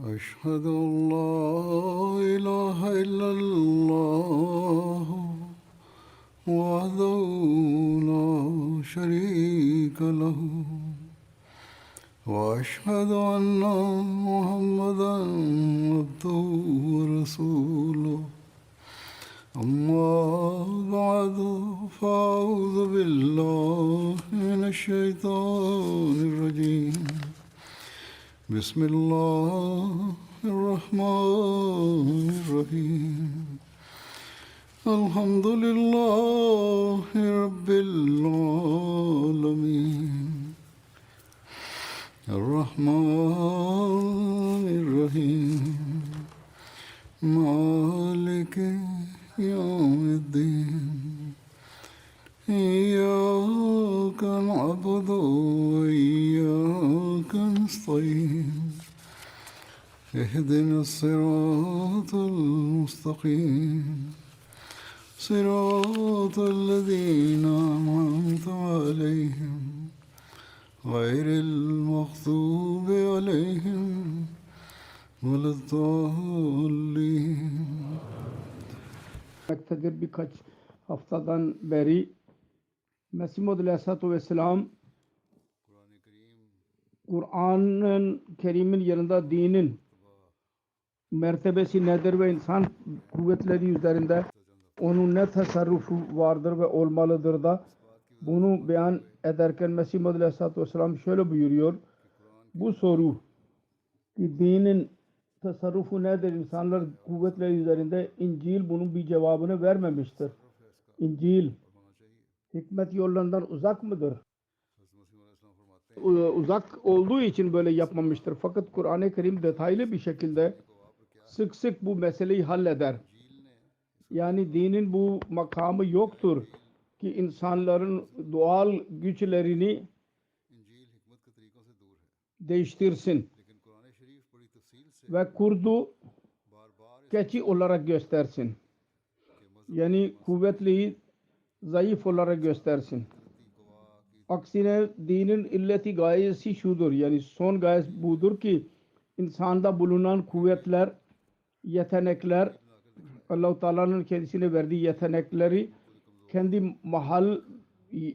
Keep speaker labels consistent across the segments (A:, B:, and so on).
A: أشهد أن لا إله إلا الله وحده لا شريك له وأشهد أن محمدا عبده ورسوله أما بعد فأعوذ بالله من الشيطان الرجيم بسم الله الرحمن الرحيم الحمد لله رب العالمين الرحمن الرحيم مالك يوم الدين إياك نعبد وإياك نستعين اهدنا الصراط المستقيم صراط الذين أنعمت عليهم غير المغضوب عليهم ولا الضالين.
B: Birkaç haftadan beri Mesih Maud Aleyhisselatü Vesselam Kur'an'ın Kerim'in yanında dinin mertebesi nedir ve insan kuvvetleri üzerinde onun ne tasarrufu vardır ve olmalıdır da bunu beyan ederken Mesih Maud Aleyhisselatü Vesselam şöyle buyuruyor. Bu soru ki dinin tasarrufu nedir, insanlar kuvvetleri üzerinde, İncil bunun bir cevabını vermemiştir. İncil hikmet yollarından uzak mıdır? Uzak olduğu için böyle yapmamıştır. Fakat Kur'an-ı Kerim detaylı bir şekilde sık sık bu meseleyi halleder. Yani dinin bu makamı yoktur ki insanların doğal güçlerini değiştirsin ve kurdu keçi olarak göstersin. Yani kuvvetliyi zayıf olarak göstersin. Aksine dinin illeti gayesi şudur. Yani son gayesi budur ki insanda bulunan kuvvetler, yetenekler, Allah-u Teala'nın kendisine verdiği yetenekleri kendi mahal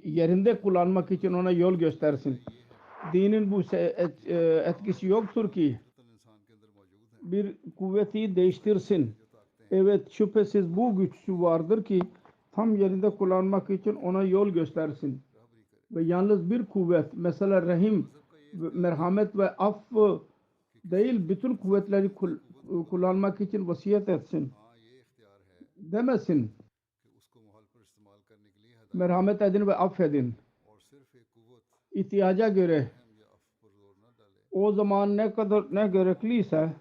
B: yerinde kullanmak için ona yol göstersin. Dinin bu etkisi yoktur ki bir kuvveti değiştirsin. Evet, şüphesiz bu güçlü vardır ki tam yerinde kullanmak için ona yol göstersin. Ve yalnız bir kuvvet, mesela rahim, merhamet ve affı değil, bütün kuvvetleri kullanmak için vasiyet etsin. Demesin. Merhamet edin ve affedin. İhtiyaca göre o zaman ne kadar ne gerekliyse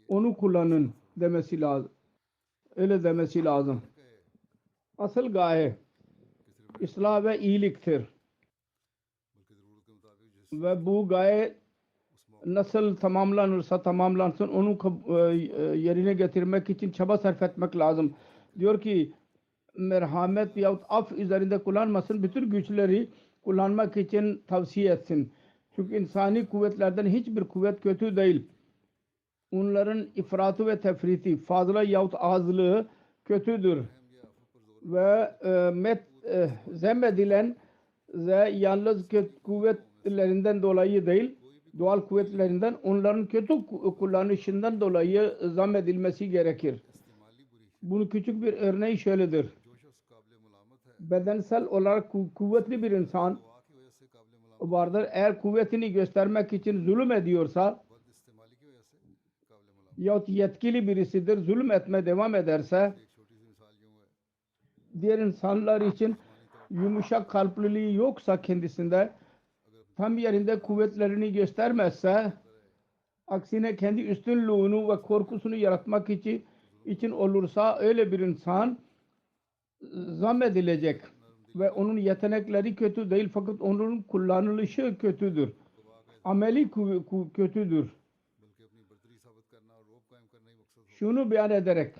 B: onu kullanın demesi lazım. Öyle demesi lazım. Asıl gaye ıslah ve iyiliktir. Ve bu gaye nasıl tamamlansın onu yerine getirmek için çaba sarf etmek lazım. Diyor ki merhamet yahut af üzerinde kullanmasın, bütün güçleri kullanmak için tavsiye etsin. Çünkü insani kuvvetlerden hiçbir kuvvet kötü değil. Onların ifratı ve tefriti, fazla yahut azlığı kötüdür. Ve zemmedilen yalnız kuvvetlerinden dolayı değil, doğal kuvvetlerinden, onların kötü kullanışından dolayı zemmedilmesi gerekir. Bunun küçük bir örneği şöyledir. Bedensel olarak kuvvetli bir insan vardır. Eğer kuvvetini göstermek için zulüm ediyorsa yahut yetkili birisidir, zulüm etmeye devam ederse, diğer insanlar için yumuşak kalpliliği yoksa kendisinde, tam yerinde kuvvetlerini göstermezse, aksine kendi üstünlüğünü ve korkusunu yaratmak için olursa, öyle bir insan zannedilecek ve onun yetenekleri kötü değil, fakat onun kullanılışı kötüdür. Ameli kötüdür. Şunu beyan ederek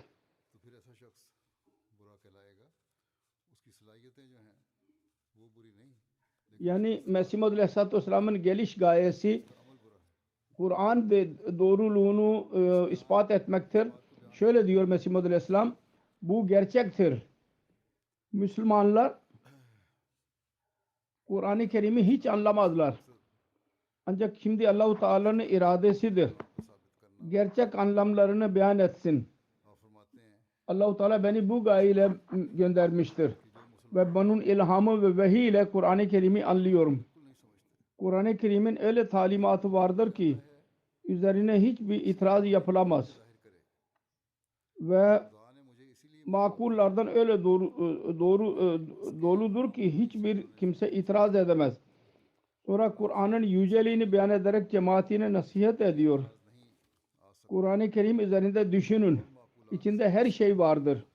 B: yani Mesih Maud Aleyhisselatü Vesselam'ın geliş gayesi Kur'an ve doğruluğunu ispat etmektir. Şöyle diyor Mesih Muhammed Aleyhisselam, bu gerçektir. Müslümanlar Kur'an-ı Kerim'i hiç anlamazlar. Ancak şimdi Allah-u Teala'nın iradesidir. Gerçek anlamlarını beyan etsin. Allah-u Teala beni bu gayeyle göndermiştir. Ve bunun ilhamı ve vahiy ile Kur'an-ı Kerim'i anlıyorum. Kur'an-ı Kerim'in öyle talimatı vardır ki üzerine hiçbir itiraz yapılamaz. Ve makullardan öyle doludur ki hiçbir kimse itiraz edemez. Sonra Kur'an'ın yüceliğini beyan ederek cemaatine nasihat ediyor. Kur'an-ı Kerim üzerinde düşünün. İçinde her şey vardır.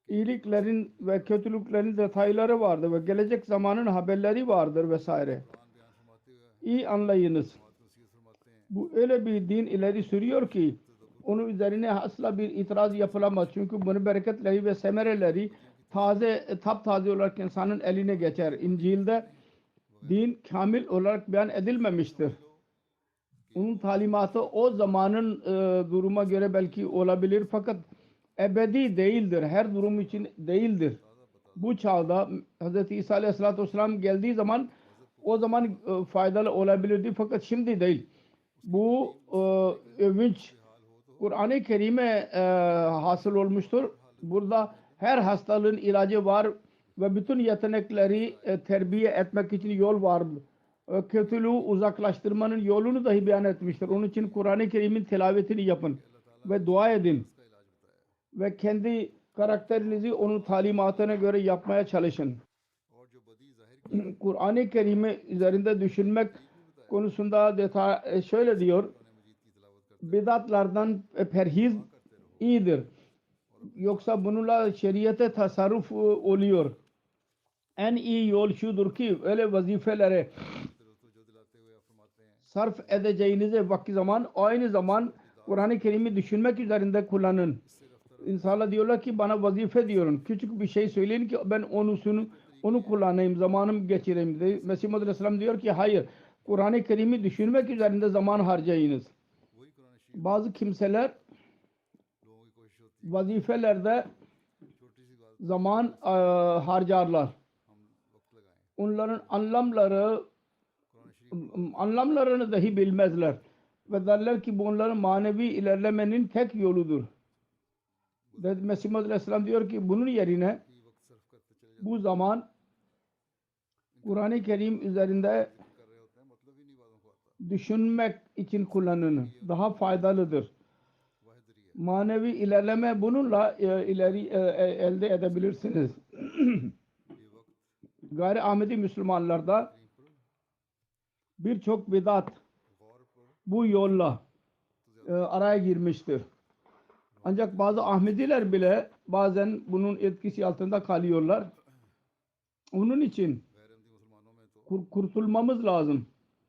B: İyiliklerin ve kötülüklerin detayları vardır ve gelecek zamanın haberleri vardır vesaire. İyi anlayınız. Bu öyle bir din ileri sürüyor ki onun üzerine asla bir itiraz yapılamaz. Çünkü bunun bereketleri ve semereleri taptaze olarak insanın eline geçer. İncil'de din kamil olarak beyan edilmemiştir. Onun talimatı o zamanın duruma göre belki olabilir fakat ebedi değildir. Her durum için değildir. Bu çağda Hz. İsa Aleyhisselatü Vesselam geldiği zaman o zaman faydalı olabilirdi fakat şimdi değil. Bu övünç Kur'an-ı Kerim'e hasıl olmuştur. Burada her hastalığın ilacı var ve bütün yetenekleri terbiye etmek için yol var. Kötülüğü uzaklaştırmanın yolunu dahi beyan etmiştir. Onun için Kur'an-ı Kerim'in tilavetini yapın ve dua edin. Ve kendi karakterinizi onun talimatına göre yapmaya çalışın. Kur'an-ı Kerim'i üzerinde düşünmek konusunda şöyle diyor. Bidatlardan perhiz iyidir. Yoksa bununla şeriyete tasarruf oluyor. En iyi yol şudur ki öyle vazifelere sarf edeceğinize vakti zaman aynı zaman Kur'an-ı Kerim'i düşünmek üzerinde kullanın. İnsanlar diyorlar ki bana vazife diyorum. Küçük bir şey söyleyin ki ben onu kullanayım, zamanımı geçireyim. Mesih Muhammed Aleyhisselam diyor ki hayır. Kur'an-ı Kerim'i düşünmek üzerinde zaman harcayınız. Bazı kimseler vazifelerde zaman harcarlar. Onların anlamlarını dahi bilmezler. Ve derler ki bunların manevi ilerlemenin tek yoludur. Mesih Muhammed Aleyhisselam diyor ki bunun yerine bu zaman Kur'an-ı Kerim üzerinde düşünmek için kullanın. Daha faydalıdır. Manevi ilerleme bununla elde edebilirsiniz. Gayri Ahmedi Müslümanlarda birçok bidat bu yolla araya girmiştir. Ancak bazı Ahmediler bile bazen bunun etkisi altında kalıyorlar. Onun için kurtulmamız lazım.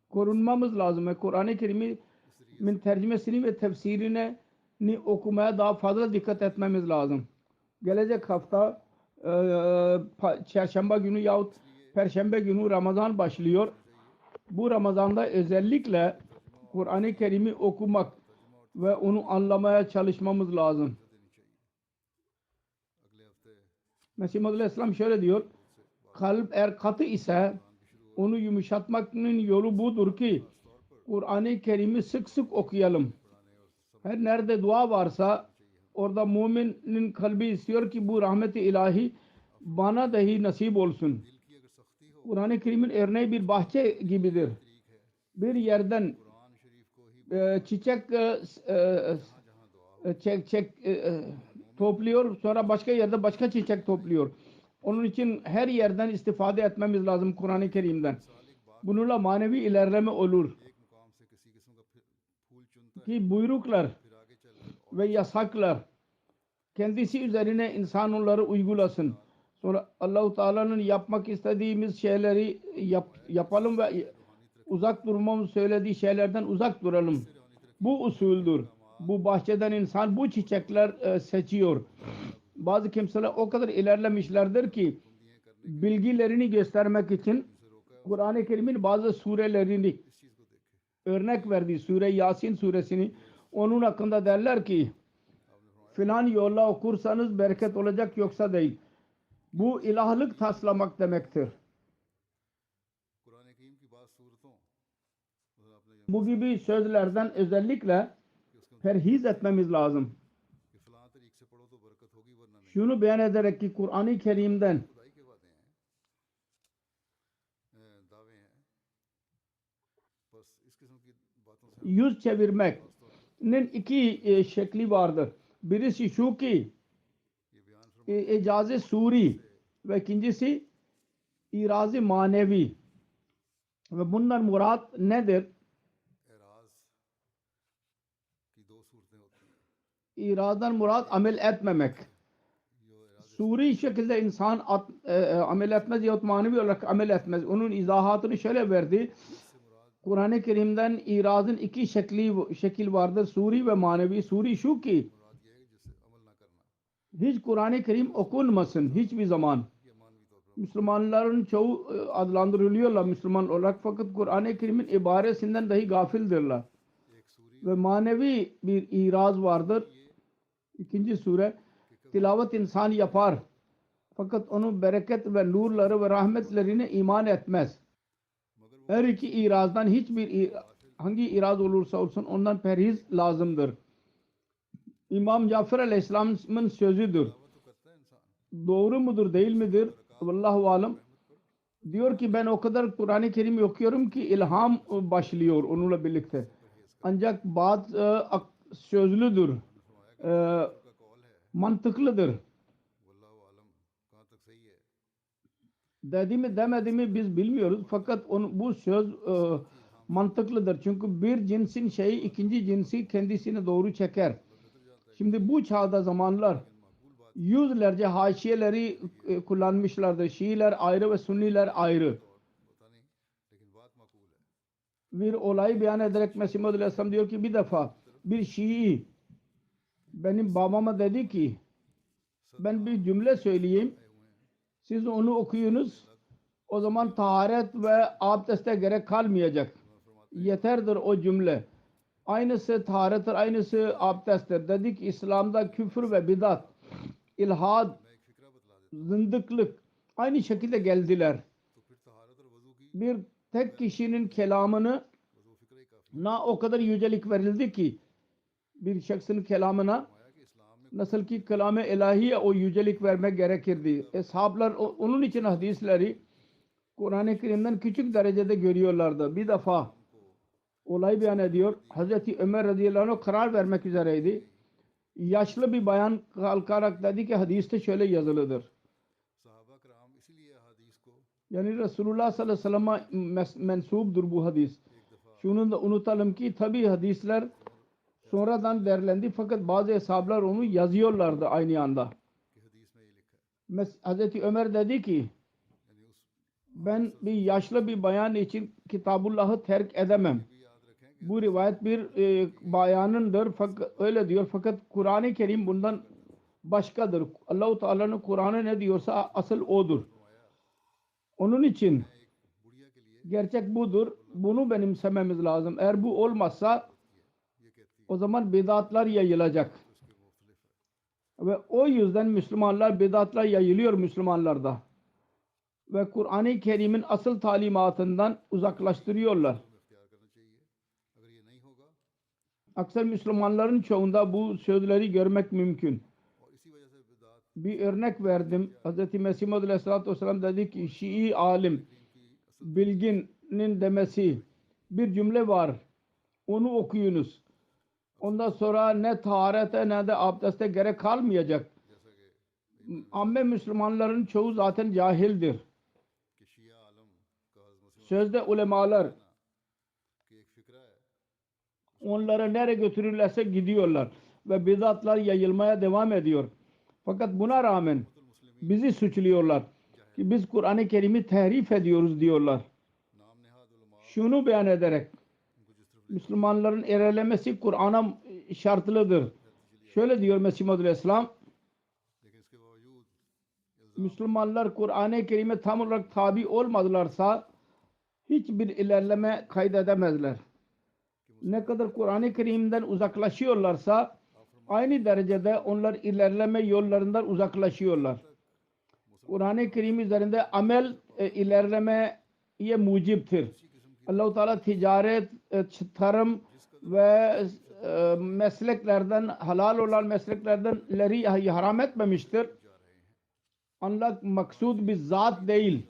B: Korunmamız lazım. Ve Kur'an-ı Kerim'in tercümesini ve tefsirini okumaya daha fazla dikkat etmemiz lazım. Gelecek hafta çarşamba günü yahut perşembe günü Ramazan başlıyor. Bu Ramazan'da özellikle Kur'an-ı Kerim'i okumak ve onu anlamaya çalışmamız lazım. Mesih Muhammed Aleyhisselam şöyle diyor. Kalp eğer katı ise onu yumuşatmanın yolu budur ki Kur'an-ı Kerim'i sık sık okuyalım. Her nerede dua varsa orada müminin kalbi istiyor ki bu rahmet-i ilahi bana dahi nasip olsun. Kur'an-ı Kerim'in örneği bir bahçe gibidir. Bir yerden çiçek topluyor, sonra başka yerde başka çiçek topluyor. Onun için her yerden istifade etmemiz lazım Kur'an-ı Kerim'den. Bununla manevi ilerleme olur. Ki buyruklar ve yasaklar kendisi üzerine insan onları uygulasın. Sonra Allah-u Teala'nın yapmak istediğimiz şeyleri yapalım ve uzak durmamız söylediği şeylerden uzak duralım. Bu usuldür. Bu bahçeden insan bu çiçekler seçiyor. Bazı kimseler o kadar ilerlemişlerdir ki bilgilerini göstermek için Kur'an-ı Kerim'in bazı surelerini örnek verdi Sure Yasin suresini. Onun hakkında derler ki filan yolla okursanız bereket olacak yoksa değil. Bu ilahlık taslamak demektir.
A: Quran करीम की बात सूरतों मतलब आपने ये
B: Bu gibi sözlerden özellikle perhiz etmemiz lazım.
A: कि फलां तरीक से पढ़ो तो बरकत होगी वरना नहीं
B: Şunu beyan ederek ki Kur'an-ı Kerim'den
A: खुदाई के बातें हैं दावे हैं बस इस किस्म की बातों से हम
B: yüz çevirmenin iki şekli vardır. Birisi şu ki
A: ये बयान फरमा
B: icaz-ı suri ve ikincisi irazi manevi. Ve bundan murat nedir?
A: Eras की दो सूरतें होती हैं
B: İrazdan murat amel etmemek.
A: जो eras
B: Suri şekilde insan amel etmez yahut manevi olarak amel etmez. Onun izahatını şöyle verdi.
A: से मुराद
B: Kur'an-ı Kerim'den irazın iki şekil vardır. Suri ve manevi. Suri şu ki
A: मुराद ये है कि जिससे अमल ना करना
B: hiç Kur'an-ı Kerim okunmasın hiçbir zaman.
A: ये मानवी तौर पर
B: Müslümanların çoğu adlandırılıyorlar Müslüman olarak fakat Kur'an-ı Kerim'in ibaresinden dahi gafildirler.
A: एक Suri
B: Ve manevi bir iraz vardır. İkinci sure tilavet insan yapar. Fakat onun bereket ve nurları ve rahmetlerine iman etmez.
A: मगर वो
B: Her iki irazdan hangi iraz olursa olsun ondan perhiz lazımdır. İmam Cafer Aleyhisselam'ın sözüdür.
A: दावा तो करता है इंसान
B: Doğru mudur değil midir? Vallahu alem. Diyor ki ben o kadar Kur'an-ı Kerim okuyorum ki ilham başlıyor onunla birlikte. Ancak bazı sözlüdür.
A: का कौल है
B: Mantıklıdır.
A: वल्लाहु आलम कहाँ तक सही है
B: Dedi mi demedi mi biz bilmiyoruz. Fakat bu söz mantıklıdır. Çünkü bir cinsin şeyi ikinci cinsi kendisine doğru çeker. Şimdi bu çağda zamanlar yüzlerce haşiyeleri kullanmışlardır. Şiiler ayrı ve Sünniler ayrı.
A: पता नहीं लेकिन बात माकूल है
B: Bir olay beyan ederek Mesih Muhammed Aleyhisselam diyor ki bir defa bir Şii benim babama dedi ki ben bir cümle söyleyeyim. Siz onu okuyunuz. O zaman taharet ve abdeste gerek kalmayacak. Yeterdir o cümle. Aynısı taharettir, aynısı abdesttir. Dedik İslam'da küfür ve bidat, ilhad,
A: मैं एक फिक्रा बतला देता
B: zındıklık aynı şekilde geldiler.
A: हूँ तो फिर तहारत और वजू की
B: Bir tek kişinin kelamını
A: बस वो फिक्रा ही काफी
B: na o kadar yücelik verildi ki bir şahsın kelamına
A: आया कि इस्लाम में
B: nasıl ki kelam-ı ilahiye o yücelik vermek gerekirdi. Eshablar onun için hadisleri Kur'an-ı Kerim'den küçük derecede görüyorlardı. Bir defa olay beyan ediyor. Hazreti Ömer radıyallahu anh karar vermek üzereydi. Yaşlı bir bayan kalkarak dedi ki hadiste şöyle yazılıdır.
A: सहाबा कराम इसीलिए हदीस को
B: Yani Resulullah sallallahu aleyhi ve sellem mensubdur bu hadis.
A: एक दफा
B: Şunu da unutalım ki tabi hadisler sonradan derlendi fakat bazı hesaplar onu yazıyorlardı aynı anda.
A: कि हदीस में ये लिखा है
B: Hazreti Ömer dedi ki
A: यानी उस
B: ben bir yaşlı bir bayan için Kitabullah'ı terk edemem.
A: भी याद रखें कि
B: Bu rivayet bir bayanındır fakat öyle diyor fakat Kur'an-ı Kerim bundan başkadır. Allah-u Teala'nın Kur'an'ı ne diyorsa asıl odur. Onun için
A: एक बुढ़िया के लिए
B: gerçek budur. Bunu benimsememiz lazım. Eğer bu olmazsa
A: ये कहती है
B: o zaman bidatlar yayılacak.
A: उसके मुख्तलिफ है
B: Ve o yüzden Müslümanlar bidatlar yayılıyor Müslümanlarda. Ve Kur'an-ı Kerim'in asıl talimatından uzaklaştırıyorlar.
A: इख्तियार करना चाहिए अगर ये नहीं होगा
B: Aksar Müslümanların çoğunda bu sözleri görmek mümkün.
A: और इसी वजह से बिदात
B: Bir örnek verdim. Hz. Mesih Muhammed Aleyhisselatü Vesselam dedi ki Şii alim bilginin demesi bir cümle var. Onu okuyunuz. Ondan sonra ne taharete ne de abdeste gerek kalmayacak.
A: जैसा कि
B: Amme Müslümanların çoğu zaten cahildir.
A: कि शिया आलम का मसीह
B: Sözde ulemalar
A: की एक फिक्रा है
B: onları nereye götürürlerse gidiyorlar. Ve bidatlar yayılmaya devam ediyor. Fakat buna rağmen bizi suçluyorlar. Ki biz Kur'an-ı Kerim'i tehrif ediyoruz diyorlar.
A: नाम नेहाद उलमा
B: Şunu beyan ederek
A: उनको जिस तरफ
B: Müslümanların ilerlemesi Kur'an'a şartlıdır. Şöyle diyor Mesih Muhammed Aleyhisselam
A: लेकिन इसके बावजूद
B: Müslümanlar Kur'an-ı Kerim'e tam olarak tabi olmadılarsa hiçbir ilerleme kaydedemezler. ne kadar Kur'an-ı Kerim'den uzaklaşıyorlarsa aynı derecede onlar ilerleme yollarından uzaklaşıyorlar. Kur'an-ı Kerim üzerinde amel ilerlemeye muciptir. Allah-u Teala ticaret, tarım ve mesleklerden, halal olan mesleklerdenleri haram etmemiştir. Ancak maksud bir zat değil.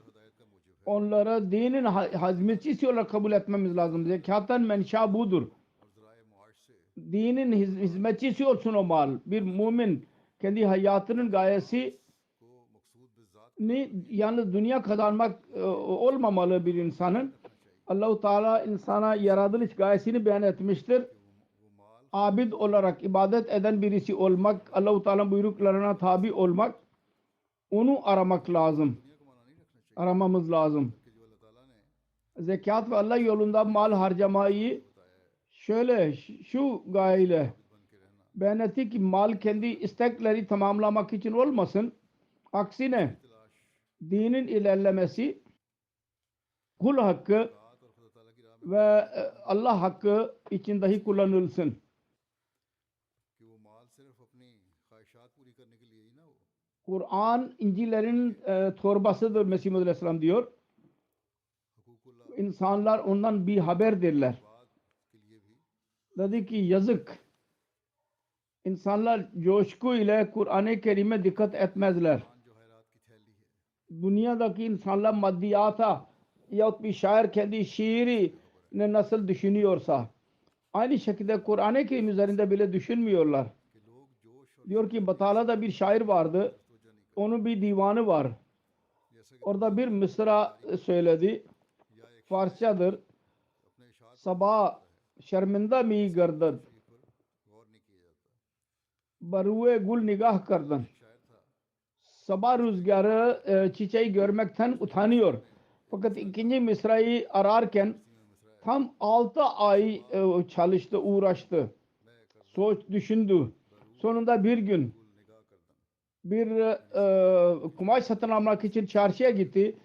B: Onlara dinin hizmetçisi olarak kabul etmemiz lazım. Zekatın menşa budur. Dinin hizmetçisi olsun o mal. Bir mümin kendi hayatının gayesi yalnız dünya kazanmak olmamalı bir insanın. Allah-u Teala insana yaratılış gayesini beyan etmiştir. Abid olarak ibadet eden birisi olmak, Allah-u Teala buyruklarına tabi olmak, onu aramak lazım. Aramamız lazım. Zekat ve Allah yolunda mal harcamayı şöyle şu gayeyle beyan etti ki mal kendi istekleri tamamlamak için olmasın. Aksine dinin ilerlemesi, kul hakkı ve Allah hakkı için dahi kullanılsın. Kur'an İncil'lerin torbasıdır Mesih Muhammed Aleyhisselam diyor. İnsanlar ondan bir haberdirler. Dedi ki yazık. İnsanlar coşku ile Kur'an-ı Kerim'e dikkat etmezler. Dünyadaki insanlar maddiyata yahut bir şair kendi şiiri ne nasıl düşünüyorsa aynı şekilde Kur'an-ı Kerim üzerinde bile düşünmüyorlar. Diyor ki Batala'da bir şair vardı. Onun bir divanı var. Orada bir mısra söyledi. Farsçadır. Sabah şerminda mi gardad baruye gul nigah kardan. Sabah rüzgarı çiçeği görmekten utanıyor. Fakat ikinci mısrayı ararken tam 6 ay çalıştı, uğraştı. Düşündü. Sonunda bir gün bir kumaş satın almak için çarşıya gitti.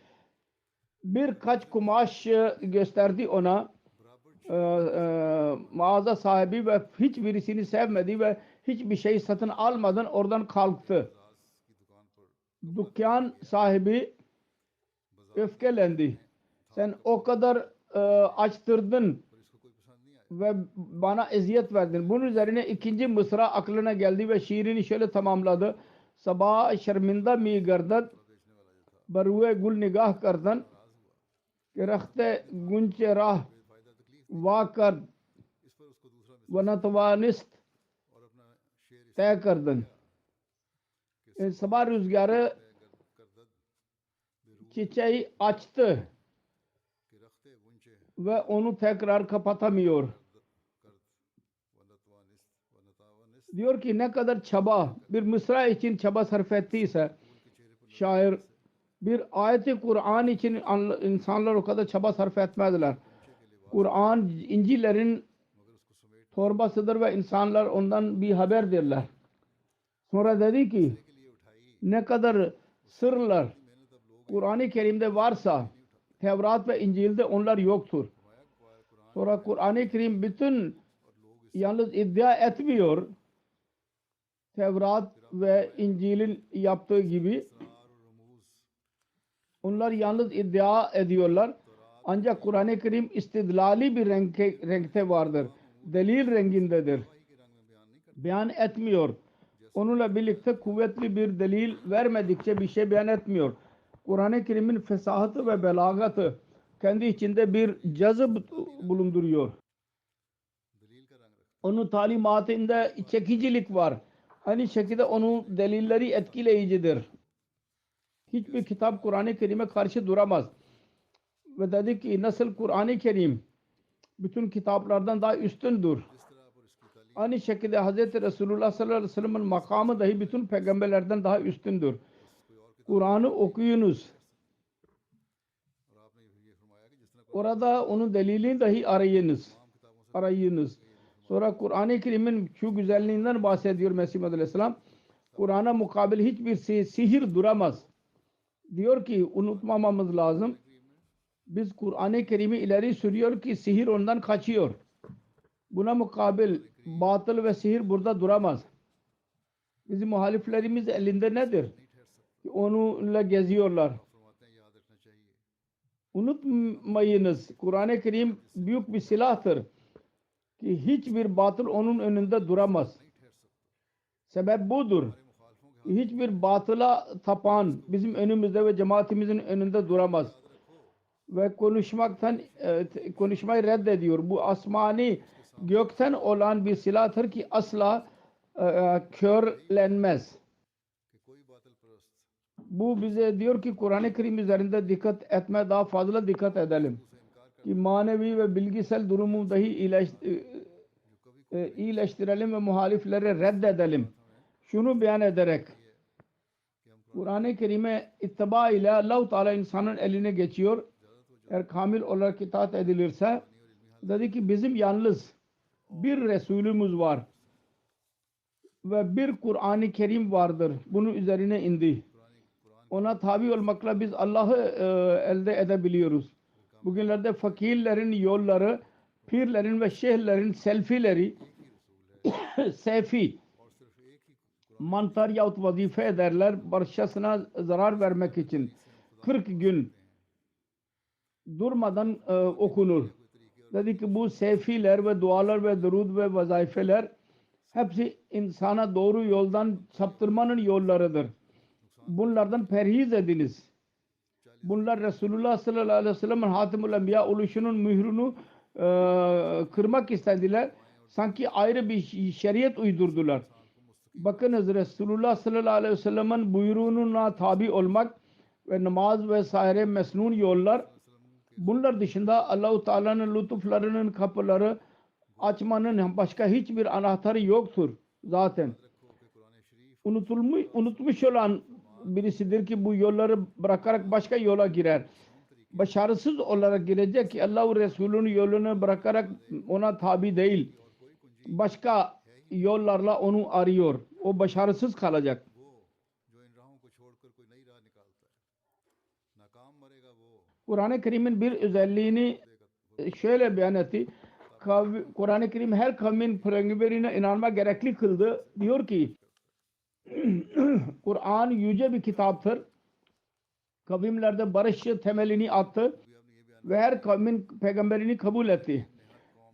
B: Birkaç kumaş gösterdi ona. Mağaza sahibi ve hiçbirisini sevmedi ve hiçbir şey satın almadan oradan kalktı. Dükkan sahibi öfkelendi. Sen o kadar açtırdın ve bana eziyet verdin. Bunun üzerine ikinci mısra aklına geldi ve şiirini şöyle tamamladı. Sabah şerminda mi gardad baruye gul nigah kardan rahte gunche rah vakar vanatvanist tey kardan. Sabah rüzgarı çiçeği açtı ve onu tekrar kapatamıyor. Diyor ki ne kadar çaba bir mısra için çaba sarf ettiyse şair bir ayet-i Kur'an için insanlar o kadar çaba sarf etmezler. Kur'an İncil'lerin torbasıdır ve insanlar ondan bir haberdirler. Sonra dedi ki ne kadar sırlar Kur'an-ı Kerim'de varsa Tevrat ve İncil'de onlar yoktur. Sonra Kur'an-ı Kerim bütün yalnız iddia etmiyor. Tevrat ve İncil'in yaptığı gibi onlar yalnız iddia ediyorlar. Ancak Kur'an-ı Kerim istidlali bir renkte vardır. Delil rengindedir. Beyan etmiyor. Onunla birlikte kuvvetli bir delil vermedikçe bir şey beyan etmiyor. Kur'an-ı Kerim'in fesahatı ve belagatı kendi içinde bir cazıb bulunduruyor. Onun talimatında çekicilik var. Aynı şekilde onun delilleri etkileyicidir. Hiçbir kitap Kur'an-ı Kerim'e karşı duramaz. Ve dedi ki nasıl Kur'an-ı Kerim bütün kitaplardan daha üstündür. Aynı şekilde Hz. Resulullah sallallahu aleyhi ve sellem'in makamı dahi bütün peygamberlerden daha üstündür. Kur'an'ı okuyunuz. Orada onun delilini dahi arayınız. Sonra Kur'an-ı Kerim'in şu güzelliğinden bahsediyor Mesih Muhammed Aleyhisselam. Kur'an'a mukabil hiçbir sihir duramaz. Diyor ki unutmamamız lazım. Biz Kur'an-ı Kerim'i ileri sürüyor ki sihir ondan kaçıyor. Buna mukabil batıl ve sihir burada duramaz. Bizim muhaliflerimiz elinde nedir? Onunla geziyorlar.
A: आप फरमाते हैं याद रखना चाहिए
B: Unutmayınız, Kur'an-ı Kerim büyük bir silahtır ki hiçbir batıl onun önünde duramaz.
A: नहीं ठहर सकता
B: Sebep budur.
A: हमारे मुखालफों के
B: Hiçbir batıla tapan bizim önümüzde ve cemaatimizin önünde duramaz. Ve konuşmayı reddediyor. Bu asmani gökten olan bir silahtır ki asla körlenmez.
A: कि कोई बातिल परस्त
B: Bu bize diyor ki Kur'an-ı Kerim üzerinde dikkat etme, daha fazla dikkat edelim.
A: उसे इनकार कर
B: Ki manevi ve bilgisel durumu dahi iyileştirelim ve muhalifleri reddedelim. Şunu beyan ederek Kur'an-ı Kerim'e ittiba ile Allah-u Teala insanın eline geçiyor. Eğer kamil olarak itaat edilirse dedi ki bizim yalnız bir Resulümüz var ve bir Kur'an-ı Kerim vardır. Bunun üzerine indi. Ona tabi olmakla biz Allah'ı elde edebiliyoruz. Bugünlerde fakirlerin yolları, pirlerin ve şeyhlerin selfileri sefi
A: और सिर्फ एक ही
B: mantar yahut vazife ederler başkasına zarar vermek için. 40 gün durmadan okunur. Dedi ki bu sefiler ve dualar ve durud ve vazifeler hepsi insana doğru yoldan saptırmanın yollarıdır. Bunlardan perhiz ediniz. Bunlar Resulullah sallallahu aleyhi ve sellem'in Hatimul Enbiya oluşunun mührünü kırmak istediler. Sanki ayrı bir şeriat uydurdular. Bakınız Resulullah sallallahu aleyhi ve sellem'in buyruğuna tabi olmak ve namaz vesaire mesnun yollar. Bunlar dışında Allah-u Teala'nın lütuflarının kapıları açmanın başka hiçbir anahtarı yoktur zaten. Unutmuş olan birisidir ki bu yolları bırakarak başka yola girer. Başarısız olarak girecek ki Allah-u Resulü'nün yolunu bırakarak ona tabi değil. Başka yollarla onu arıyor. O başarısız kalacak.
A: वो जो इन राहों को छोड़कर कोई नई राह निकालता है नाकाम मरेगा वो
B: Kur'an-ı Kerim'in bir özelliğini şöyle beyan etti. Kur'an-ı Kerim her kavmin peygamberine inanma gerekli kıldı. Diyor ki Kur'an yüce bir kitaptır. Kavimlerde barış temelini attı ve her kavmin peygamberini kabul etti.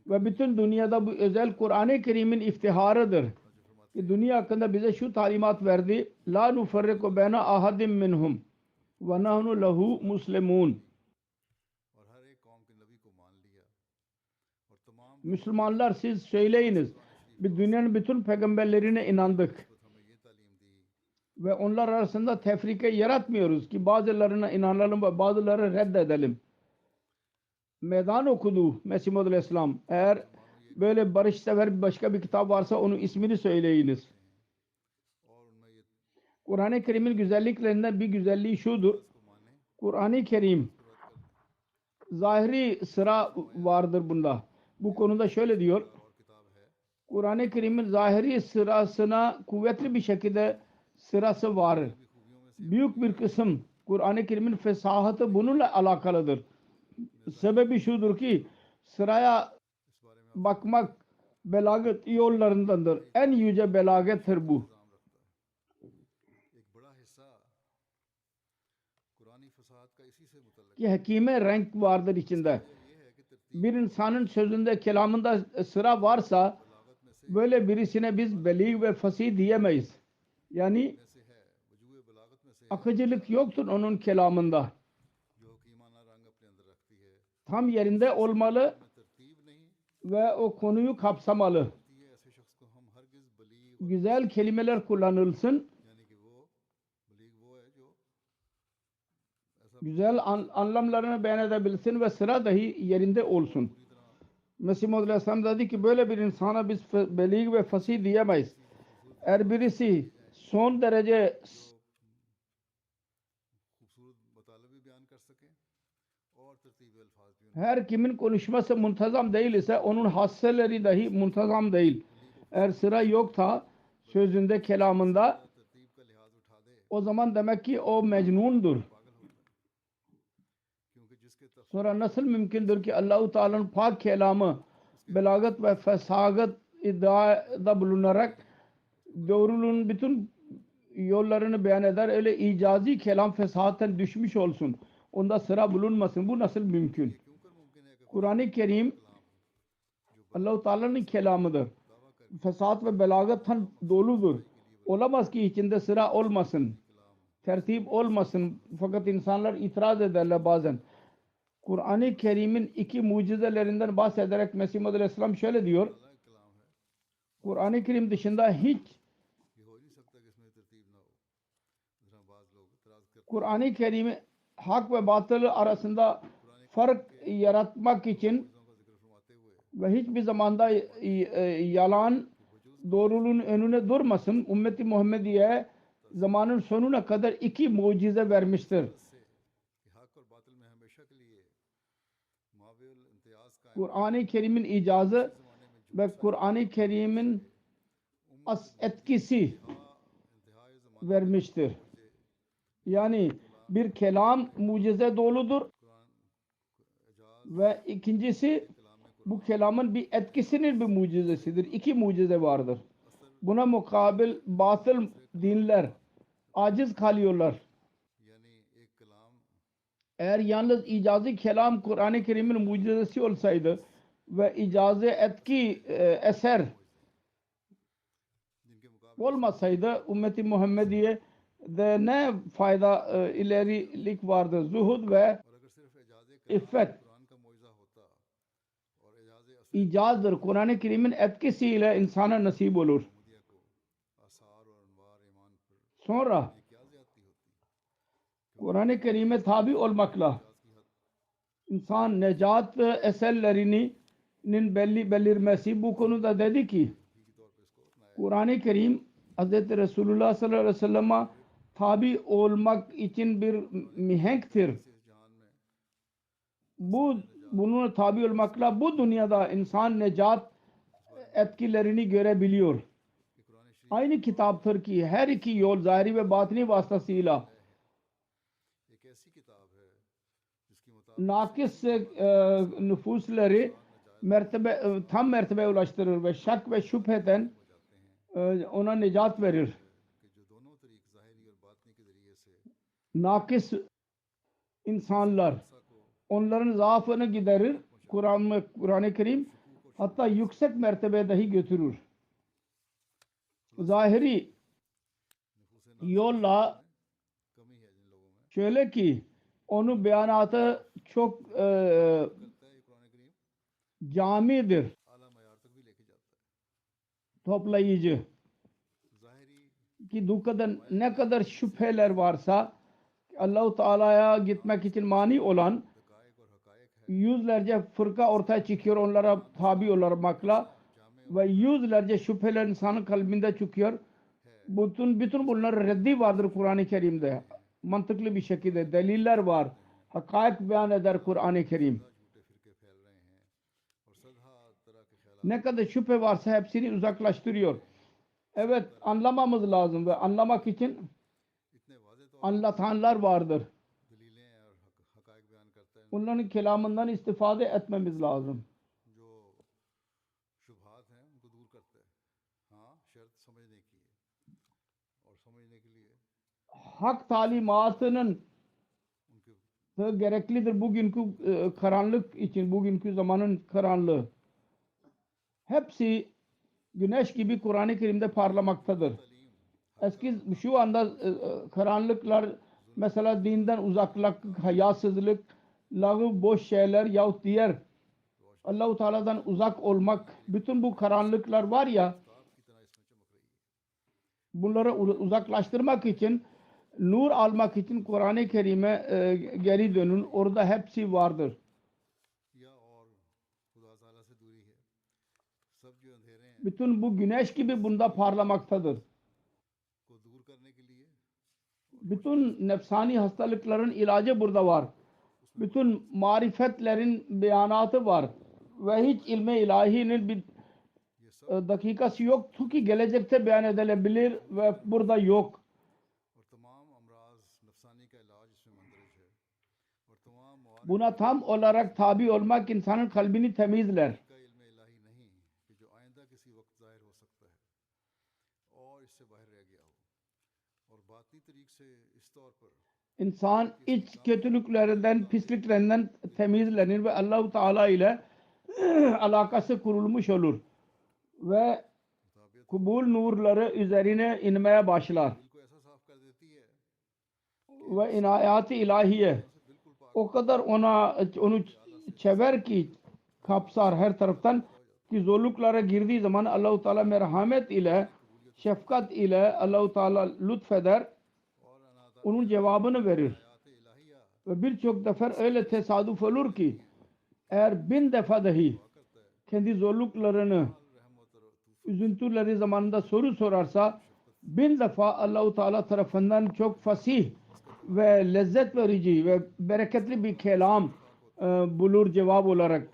B: Ve bütün dünyada bu özel Kur'an-ı Kerim'in iftiharıdır. Ki dünya hakkında bize şu talimat verdi. La nufarriku beyne ahadim minhum ve nahnu lehu muslimun.
A: और हर एक कौम के नबी को मान लिया और तमाम
B: Müslümanlar siz söyleyiniz. Biz dünyanın bütün peygamberlerine inandık.
A: हमें ये तालीम दी
B: Ve onlar arasında tefrike yaratmıyoruz ki bazılarına inanalım ve bazıları reddedelim. Meydan okudu Mesih Muhammed Aleyhisselam. Eğer böyle barışsever başka bir kitap varsa onun ismini söyleyiniz.
A: और उनमें ये
B: Kur'an-ı Kerim'in güzelliklerinden bir güzelliği şudur. Kur'an-ı Kerim zahiri sıra vardır bunda. Bu konuda şöyle diyor.
A: और किताब है
B: Kur'an-ı Kerim'in zahiri sırasına kuvvetli bir şekilde sırası var. Büyük bir kısım Kur'an-ı Kerim'in fesahatı bununla alakalıdır. Sebebi şudur ki sıraya
A: इस बारे में
B: bakmak belagat yollarındandır. En yüce belagettir bu.
A: इंतजाम रखता है एक बड़ा हिस्सा कुरानी फसाद का इसी से मुतल्लिक
B: Ki hakime renk vardır içinde.
A: ये है कि तरतीब
B: Bir insanın sözünde, kelamında sıra varsa
A: बलागत में से
B: böyle birisine biz belig ve fasih diyemeyiz. Yani
A: है वजूए बलागत में से
B: akıcılık yoktur onun kelamında.
A: जो हकीमाना रंग अपने अंदर रखती है
B: Tam yerinde olmalı
A: में तरतीब नहीं
B: ve o konuyu kapsamalı.
A: होती है ऐसे शख्स को हम हरगिज बलीग
B: Güzel kelimeler kullanılsın.
A: यानी कि वो बलीग वो है जो ऐसा
B: Güzel anlamlarını beyan edebilsin ve sıra dahi yerinde olsun. Mesih Muhammed Aleyhisselam dedi ki böyle bir insana biz belig ve fasih diyemeyiz. Eğer birisi son derece
A: खूबसूरत मतलब भी बयान कर सके और तरतीब अल्फाज भी
B: her kimin konuşması muntazam değil ise onun hasseleri dahi muntazam değil. Eğer sıra yoksa sözünde, kelamında
A: तरतीब का लिहाज उठा दे
B: o zaman demek ki o mecnundur.
A: पागल हो जाए क्योंकि जिसके
B: Sonra nasıl mümkündür ki Allah-u Teala'nın pak kelamı belagat ve fesagat iddiada bulunarak doğruluğun bütün yollarını beyan eder. Öyle icazi kelam fesahatten düşmüş olsun. Onda sıra bulunmasın. Bu nasıl mümkün?
A: क्यों कर मुमकिन है कि
B: Kur'an-ı Kerim
A: कलाम जो
B: Allah-u Teala'nın kelamıdır. Fesat ve belagattan doludur. Olamaz ki içinde sıra olmasın. Tertip olmasın. Fakat insanlar itiraz ederler bazen. Kur'an-ı Kerim'in iki mucizelerinden bahsederek Mesih Muhammed Aleyhisselam şöyle diyor.
A: अल्लाह का कलाम है,
B: Kur'an-ı Kerim dışında hiç
A: ये हो ही नहीं सकता कि इसमें तरतीब ना हो। जिस तरह बाज लोग इतराज करते
B: Kur'an-ı Kerim'i hak ve batıl arasında fark yaratmak için
A: हैं का जिक्र फरमाते हुए
B: ve hiçbir zamanda yalan doğruluğun önüne durmasın. Ümmeti Muhammediye zamanın sonuna kadar iki mucize vermiştir.
A: से कि हक और बातिल में हमेशा के लिए मावेल इम्तियाज कायम
B: Kur'an-ı Kerim'in icazı
A: जमाने में
B: ve Kur'an-ı Kerim'in etkisi
A: इंतहाई जमाने
B: vermiştir. Yani bir kelam mucize doludur
A: Quran Ejaz
B: ve ikincisi
A: कलाम में
B: bu kelamın bir etkisinin bir mucizesidir. İki mucize vardır. Buna mukabil batıl dinler aciz kalıyorlar.
A: यानी एक कलाम
B: Eğer yalnız icazi kelam Kur'an-ı Kerim'in mucizesi olsaydı ve icazi etki eser
A: जिनके मुकाबले
B: olmasaydı ümmeti Muhammediye de ne fayda ilerilik vardı? Zuhud ve
A: और अगर सिर्फ एजाज कलाम
B: iffet
A: कुरान का मुआवजा होता और एजाज असर
B: icazdır. Kur'an-ı Kerim'in etkisiyle insana nasip olur.
A: मुहम्मदिया को आसार और अनवार ईमान पर
B: Sonra
A: ये क्या ज्यादती होती
B: Kur'an-ı Kerim'e tabi olmakla
A: Ejaz की हद
B: insan necat eserlerinin belirmesi bu konuda dedi ki
A: की तौर पर इसको अपनाया
B: Kur'an-ı Kerim Hz. Resulullah sallallahu aleyhi ve sellem'e tabi olmak için bir mihenktir.
A: इस जहान में
B: Bunun tabi olmakla bu dünyada insan necat etkilerini görebiliyor.
A: कि कुरान शरीफ
B: Aynı kitaptır ki her iki yol zahiri ve batini vasıtasıyla
A: एक ऐसी किताब है जिसकी मुताबिक
B: nakis nüfusları tam mertebe ulaştırır ve şak ve şüpheden ona necat verir.
A: कि जो दोनों तरीक ज़ाहिरी और बातनी के ज़रिए से
B: Nakis insanlar
A: ऐसा को
B: onların zaafını giderir. Kur'an-ı Kerim hatta yüksek mertebe dahi götürür. Zahiri
A: नफूस
B: yolla
A: कमी है जिन लोगों में
B: şöyle ki onun beyanatı çok
A: करता है ये कुरान करीम
B: camidir,
A: आला मयार तक भी लेके जाता है
B: toplayıcı.
A: ज़ाहिरी
B: Ki ne kadar şüpheler varsa Allah-u Teala'ya gitmek için mani olan
A: हकायक और हकायक है
B: yüzlerce fırka ortaya çıkıyor onlara tabi olmakla ve yüzlerce şüpheler insanın kalbinde çıkıyor. Bütün bunların reddi vardır Kur'an-ı Kerim'de. Mantıklı bir şekilde deliller var. Hakaik beyan eder Kur'an-ı Kerim.
A: झूठे फिरके फैल रहे हैं और सदहा तरह के ख्याल
B: Ne kadar şüphe varsa hepsini uzaklaştırıyor. Evet, anlamamız lazım ve anlamak için
A: इतने वाज़े तो
B: anlatanlar vardır.
A: दलीलें और हकायक बयान करता है
B: Onların kelamından istifade etmemiz lazım.
A: जो शुबहात हैं उनको दूर करता है हाँ शर्त समझने की है और समझने के लिए
B: Hak talimatının
A: उनके
B: gereklidir bugünkü karanlık için, bugünkü zamanın karanlığı. Hepsi güneş gibi Kur'an-ı Kerim'de parlamaktadır. Eski şu anda karanlıklar mesela dinden uzaklık, hayasızlık, lağı boş şeyler yahut diğer Allah-u Teala'dan uzak olmak, bütün bu karanlıklar var ya,
A: की तरह इसमें चमक रही है
B: bunları uzaklaştırmak için, nur almak için Kur'an-ı Kerim'e geri dönün. Orada hepsi vardır.
A: या और खुदा ताला से दूरी है सब जो अंधेरे हैं
B: Bütün bu güneş gibi bunda parlamaktadır.
A: को दूर करने के लिए
B: Bütün nefsani hastalıkların ilacı burada var. Bütün marifetlerin beyanatı var. Ve hiç ilme ilahinin bir dakikası yoktu ki gelecekte beyan edilebilir ve burada yok.
A: और तमाम अमराज नफसानी का इलाज इसमें मंदरज है और तमाम मवाद
B: Buna tam olarak tabi olmak insanın kalbini temizler.
A: का इल्म इलाही और इससे बाहर रह गया हो और बातनी तरीक से इस तौर पर
B: İnsan iç kötülüklerinden, pisliklerinden temizlenir ve Allah-u Teala ile alakası kurulmuş olur ve
A: मुताबियत
B: kubul nurları üzerine inmeye başlar
A: दिल को ऐसा साफ कर देती है
B: ve inayat-ı ilahiye
A: से बिल्कुल पाक
B: o kadar onu çever ki kapsar her taraftan ki zorluklara girdiği zaman Allah-u Teala merhamet ile şefkat ile Allah-u Teala lütfeder,
A: और अनाता
B: onun cevabını verir.
A: आयात इलाहिया
B: Ve birçok defa öyle tesadüf olur ki eğer 1000 defa dahi
A: करता है
B: kendi zorluklarını,
A: रहमत और तूफान
B: üzüntüleri zamanında soru sorarsa 1000 defa Allah-u Teala tarafından çok fasih ve lezzet verici ve bereketli bir kelam bulur cevap olarak.
A: 1000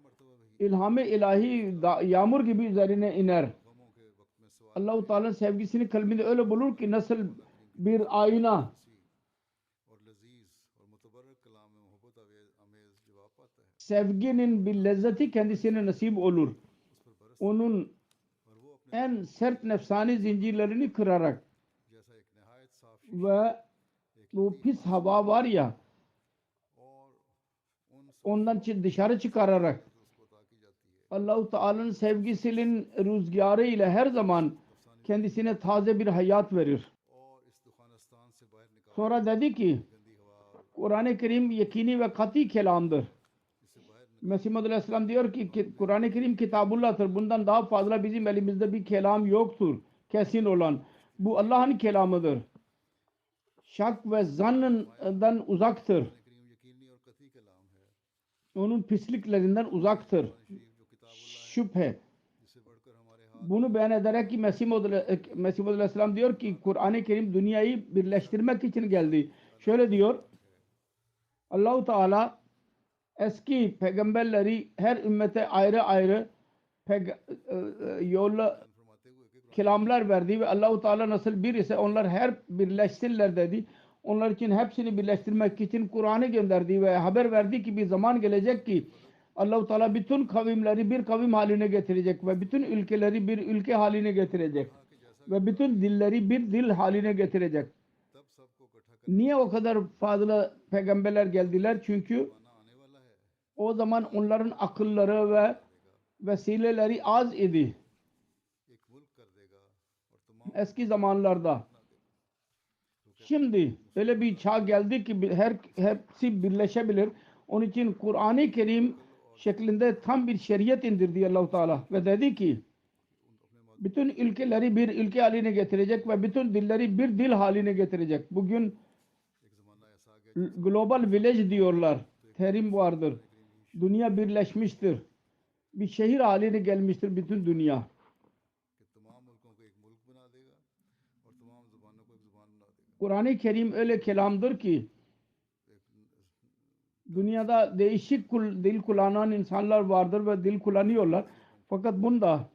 A: मरतबा वही
B: İlham-ı ilahi yağmur gibi üzerine iner.
A: गमों के वक्त में सवाल
B: Allah-u Teala'nın sevgisini kalbinde öyle bulur ki nasıl bir ayna
A: और लजीज और मुतबर्रक कलाम में मोहब्बत आमेज जवाब पाता है
B: sevginin bir lezzeti kendisine nasip olur.
A: उस पर बरस
B: Onun
A: और वो अपने
B: en sert nefsani zincirlerini kırarak
A: जैसा एक नहायत साफ
B: ve bu pis hava var ya
A: और उन
B: ondan dışarı çıkararak
A: उसको अता की जाती है
B: Allah-u Teala'nın sevgisinin rüzgarı ile her zaman kendisine taze bir hayat verir.
A: और इस दुखानस्तान से बाहर निकाल
B: Sonra dedi ki
A: गंदी हवा और
B: Kur'an-ı Kerim yakini ve kati kelamdır.
A: इससे बाहर
B: Mesih Muhammed Aleyhisselam diyor ki Kur'an-ı Kerim Kitabullah'tır. Bundan daha fazla bizim elimizde bir kelam yoktur. Kesin olan. Bu Allah'ın kelamıdır. Şak ve zannından uzaktır.
A: करीम यकीनी और कतई कलाम है
B: Onun pisliklerinden uzaktır.
A: शरीफ जो किताबुल्लाह
B: Şüphe.
A: जिससे बढ़कर हमारे हाथ
B: Bunu beyan ederek ki Mesih Muhammed Aleyhisselam diyor ki Kur'an-ı Kerim dünyayı birleştirmek için geldi. Şöyle diyor. Allah-u Teala eski peygamberleri her ümmete ayrı ayrı yolla
A: फरमाते हुए कि
B: kelamlar verdi ve Allah-u Teala nasıl bir ise onlar her birleşsinler dedi. Onlar için hepsini birleştirmek için Kur'an'ı gönderdi ve haber verdi ki bir zaman gelecek ki Allah-u Teala bütün kavimleri bir kavim haline getirecek ve bütün ülkeleri bir ülke haline getirecek ve bütün dilleri bir dil haline getirecek.
A: तब सबको इकट्ठा करना
B: Niye o kadar fazla peygamberler geldiler? Çünkü
A: आने वाला है
B: o zaman onların akılları ve vesileleri az idi.
A: एक मुल्क कर देगा और तमाम
B: Eski zamanlarda. Şimdi öyle bir çağ geldi ki hepsi birleşebilir. Onun için Kur'an-ı Kerim şeklinde tam bir şeriat indirdi Allah-u Teala ve dedi ki bütün ülkeleri bir ülke haline getirecek ve bütün dilleri bir dil haline getirecek. Bugün
A: एक ज़माना ऐसा आ गया
B: global village diyorlar. Terim vardır. Dünya birleşmiştir. Bir şehir haline gelmiştir bütün dünya.
A: कि तमाम मुल्कों को एक मुल्क बना देगा और तमाम ज़ुबानों को एक ज़ुबान बना देगा
B: Kur'an-ı Kerim öyle kelamdır ki dünyada değişik dil kullanan insanlar vardır ve dil kullanıyorlar. Fakat bunda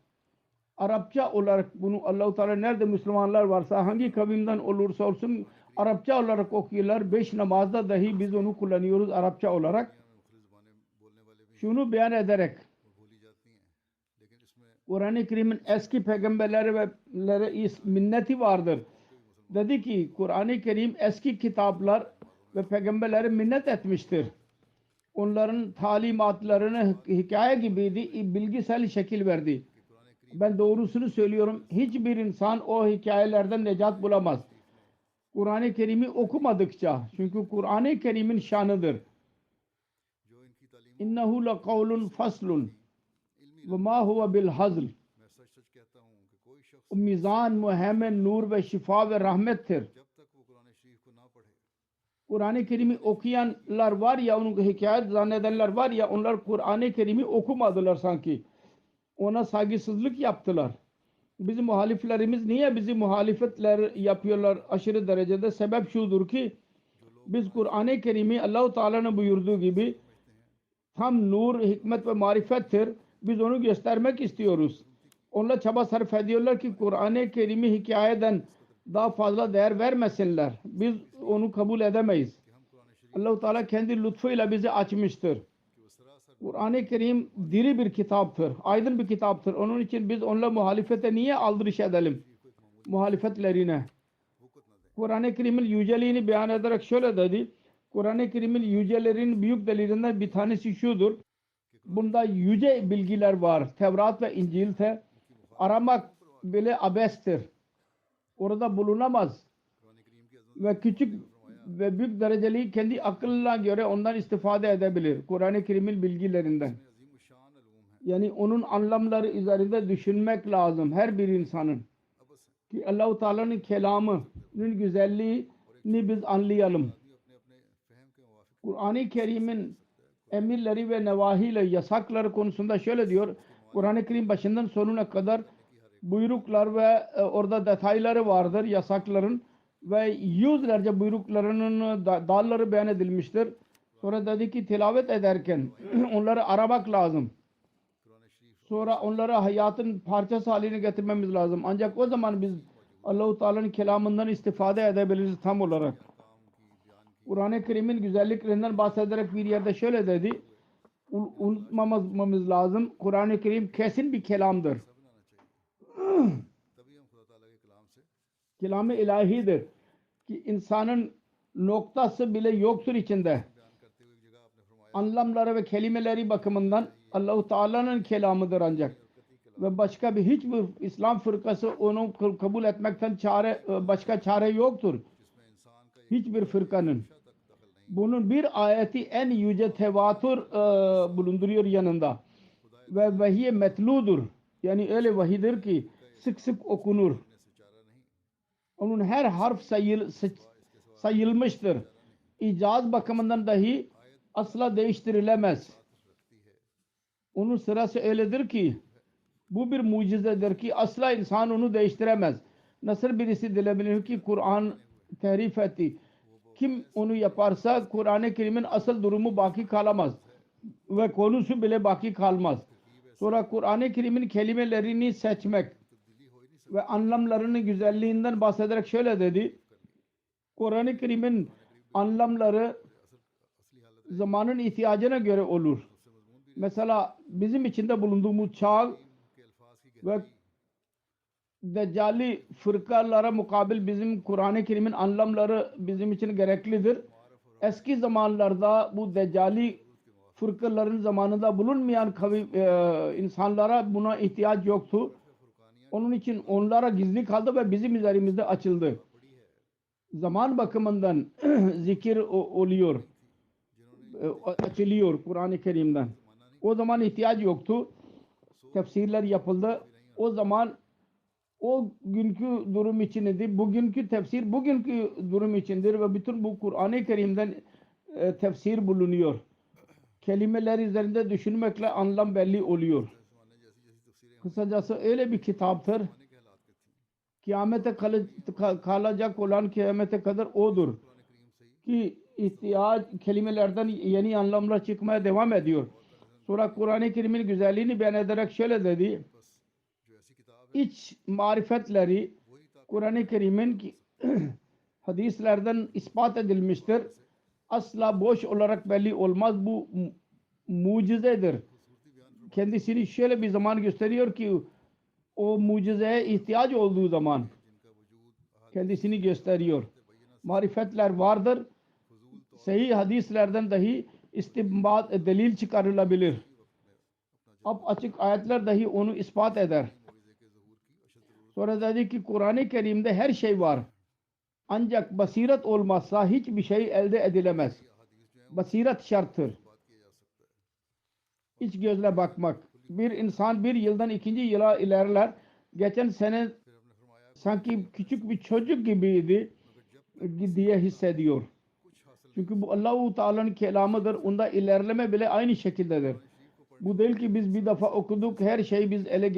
B: Arapça olarak bunu Allah-u Teala nerede Müslümanlar varsa hangi kavimden olursa olsun Arapça olarak okuyorlar. 5 namazda dahi biz onu kullanıyoruz Arapça olarak.
A: दुनिया में मुख्तलिफ ज़बानें बोलने वाले भी
B: Şunu beyan ederek
A: और भूली जाती हैं लेकिन इसमें
B: Kur'an-ı Kerim'in eski peygamberlere ve minneti vardır. Dedi ki Kur'an-ı Kerim eski kitaplar ve peygamberlere minnet etmiştir. Onların talimatlarını hikaye gibiydi, bilgisel şekil verdi. Ben doğrusunu söylüyorum. Hiçbir insan o hikayelerden necat bulamaz. Kur'an-ı Kerim'i okumadıkça. Çünkü Kur'an-ı Kerim'in şanıdır.
A: जो इनकी तालीम
B: İnnehu le kavlun faslun
A: इल्मी
B: ve ma huve bil hazl.
A: मैं सच सच कहता हूँ कि कोई शख्स
B: O mizan, muhemen, nur ve şifa ve rahmettir.
A: जब तक वो कुरान शरीफ को ना पढ़े
B: Kur'an-ı Kerim'i okuyanlar var ya, onun hikayet zannedenler var ya, onlar Kur'an-ı Kerim'i okumadılar sanki. Ona saygısızlık yaptılar. Bizim muhaliflerimiz niye bizi muhalefetler yapıyorlar aşırı derecede? Sebep şudur ki biz Kur'an-ı Kerim'i Allah-u Teala'nın buyurduğu gibi tam nur, hikmet ve marifettir. Biz onu göstermek istiyoruz. Onlar çaba sarf ediyorlar ki Kur'an-ı Kerim'i hikayeden daha fazla değer vermesinler. Biz onu kabul edemeyiz. Allah-u Teala kendi lütfuyla bizi açmıştır. Kur'an-ı Kerim diri bir kitaptır. Aydın bir kitaptır. Onun için biz onunla muhalefete niye aldırış edelim? muhalefetlerine. Kur'an-ı Kerim'in yüceliğini beyan ederek şöyle dedi. Kur'an-ı Kerim'in yücelerin büyük delillerinden bir tanesi şudur. Bunda yüce bilgiler var. Tevrat ve İncil'de aramak bile abestir. Orada bulunamaz. Ve küçük ve büyük dereceli kendi akılına göre ondan istifade edebilir. Kur'an-ı Kerim'in bilgilerinden. Yani onun anlamları üzerinde düşünmek lazım her bir insanın. Ki Allah-u Teala'nın kelamının güzelliğini biz anlayalım. Kur'an-ı Kerim'in emirleri ve nevahiyle yasakları konusunda şöyle diyor. Kur'an-ı Kerim başından sonuna kadar buyruklar ve orada detayları vardır yasakların ve yüzlerce buyruklarının dalları beyan edilmiştir. Sonra dedi ki tilavet ederken onları aramak lazım. Sonra onları hayatın parçası haline getirmemiz lazım. Ancak o zaman biz Allah-u Teala'nın kelamından istifade edebiliriz tam olarak. Kur'an-ı Kerim'in güzelliklerinden bahsederek bir yerde şöyle dedi. Unutmamamız lazım. Kur'an-ı Kerim kesin bir kelamdır. Kelam-ı ilahidir. Ki insanın noktası bile yoktur içinde. Anlamları ve kelimeleri bakımından Allah-u Teala'nın kelamıdır ancak. Ve başka hiçbir İslam fırkası onu kabul etmekten başka çare yoktur. Hiçbir fırkanın. Bunun bir ayeti en yüce tevatür bulunduruyor yanında. Ve vahiy metludur. Yani öyle vahidir ki sık sık okunur. Onun her harf sayılmıştır. İcaz bakımından dahi asla değiştirilemez. Onun sırası öyledir ki bu bir mucizedir ki asla insan onu değiştiremez. Nasıl birisi dilebilir ki Kur'an tehrif etti. Kim onu yaparsa Kur'an-ı Kerim'in asıl durumu baki kalamaz. Ve konusu bile baki kalmaz. Sonra Kur'an-ı Kerim'in kelimelerini seçmek ve anlamlarının güzelliğinden bahsederek şöyle dedi. Kur'an-ı Kerim'in anlamları zamanın ihtiyacına göre olur. Mesela bizim içinde bulunduğumuz çağ ve Deccali fırkalara mukabil bizim Kur'an-ı Kerim'in anlamları bizim için gereklidir. Eski zamanlarda bu Deccali fırkaların zamanında bulunmayan insanlara buna ihtiyaç yoktu. Onun için onlara gizli kaldı ve bizim üzerimizde açıldı. Zaman bakımından zikir oluyor. Açılıyor Kur'an-ı Kerim'den. O zaman ihtiyaç yoktu. Tefsirler yapıldı. O zaman o günkü durum içindir. Bugünkü tefsir bugünkü durum içindir ve bütün bu Kur'an-ı Kerim'den tefsir bulunuyor. Kelimeler üzerinde düşünmekle anlam belli oluyor. Kısacası öyle bir kitaptır. Kıyamete kalacak olan kıyamete kadar odur. Ki ihtiyaç kelimelerden yeni anlamlar çıkmaya devam ediyor. Sonra Kur'an-ı Kerim'in güzelliğini beyan ederek şöyle dedi. İç marifetleri Kur'an-ı Kerim'in hadislerden ispat edilmiştir. Asla boş olarak belli olmaz. Bu mucizedir. Kendisini şöyle bir zaman gösteriyor ki o mucizeye ihtiyaç olduğu zaman kendisini gösteriyor. Marifetler vardır. Sahih hadislerden dahi istinbat delil çıkarılabilir. Açık ayetler dahi onu ispat eder. Sonra dedi ki Kur'an-ı Kerim'de her şey var. Ancak basiret olmazsa hiçbir şey elde edilemez. Basiret şarttır. İç gözle bakmak. Bir insan bir yıldan ikinci yıla ilerler. Geçen sene sanki küçük bir çocuk gibiydi diye hissediyor. Çünkü bu Allah-u Teala'nın kelamıdır. Onda ilerleme bile aynı şekildedir. Bu değil ki biz bir defa okuduk, her şeyi biz ele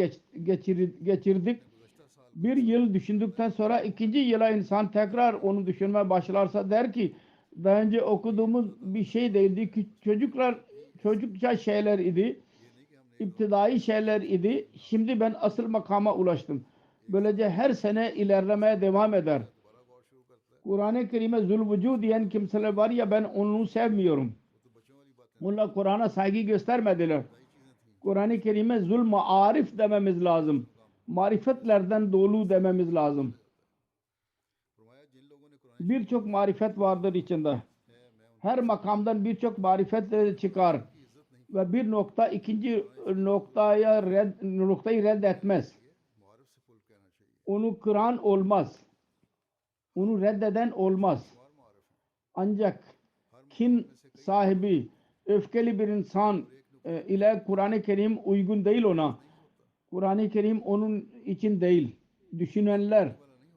B: geçirdik. Bir yıl düşündükten sonra ikinci yıla insan tekrar onu düşünmeye başlarsa der ki daha önce okuduğumuz bir şey değildi ki çocukça şeyler idi. İptidai şeyler idi. Şimdi ben asıl makama ulaştım. Böylece her sene ilerlemeye devam eder. Kur'an-ı Kerim'e zulvücû diyen kimseler var ya ben onu sevmiyorum. Onlar Kur'an'a saygı göstermediler. Kur'an-ı Kerim'e zulm-i arif dememiz lazım. marifetlerden dolu dememiz lazım.
A: फरमाया जिन लोगों ने Quran
B: Birçok marifet vardır içinde.
A: है मैं
B: Her makamdan birçok marifet çıkar
A: उनकी इज्जत नहीं
B: ve bir nokta ikinci noktayı reddetmez.
A: मुआरफ से फुल कहना चाहिए
B: Onu kıran olmaz. Onu reddeden olmaz.
A: और मुआरफ है
B: Ancak
A: हर
B: kin sahibi, öfkeli bir insan ile Kur'an-ı Kerim uygun değil ona. Kur'an-ı Kerim onun için değil. Düşünenler
A: वाला नहीं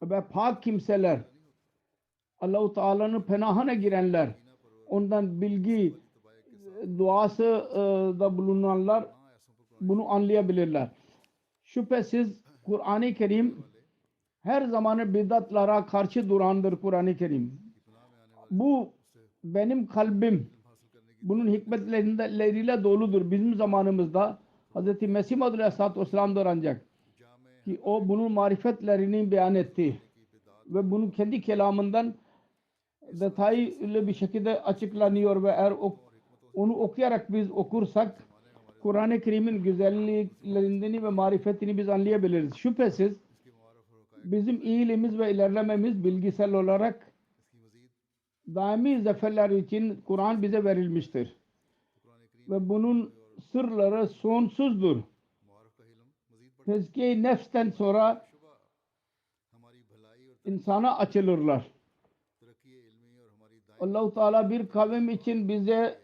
A: होता
B: ve pak kimseler, Allah-u Teala'nın penahına girenler, ondan bilgi duası da bulunanlar
A: हाँ ऐसों पर
B: bunu anlayabilirler. Şüphesiz Kur'an-ı Kerim her zaman bidatlara karşı durandır Kur'an-ı Kerim.
A: गुनाह में आने वाले
B: Bu benim kalbim
A: हासिल करने की
B: bunun hikmetleriyle doludur. Bizim zamanımızda Hz. Mesih Maud Aleyhisselatü Vesselam'dır ancak
A: जामे
B: ki o bunun marifetlerini beyan etti ve bunu kendi kelamından detaylı bir şekilde açıklanıyor ve eğer onu okuyarak biz okursak Kur'an-ı Kerim'in güzelliklerini ve marifetini biz anlayabiliriz. Şüphesiz
A: इसके मुआरफ और हकायक
B: bizim iyiliğimiz ve ilerlememiz bilgisel olarak
A: इसकी मजीद
B: daimi zaferler için Kur'an bize verilmiştir.
A: Quran करीम
B: Ve bunun sırları sonsuzdur.
A: मुआरफ का इल्म मजीद बढ़
B: Tezkiye-i nefsten sonra
A: शुबा हमारी भलाई और
B: insana açılırlar.
A: तरक्की इल्मी और हमारी दायम
B: Allah-u Teala bir kavim için bize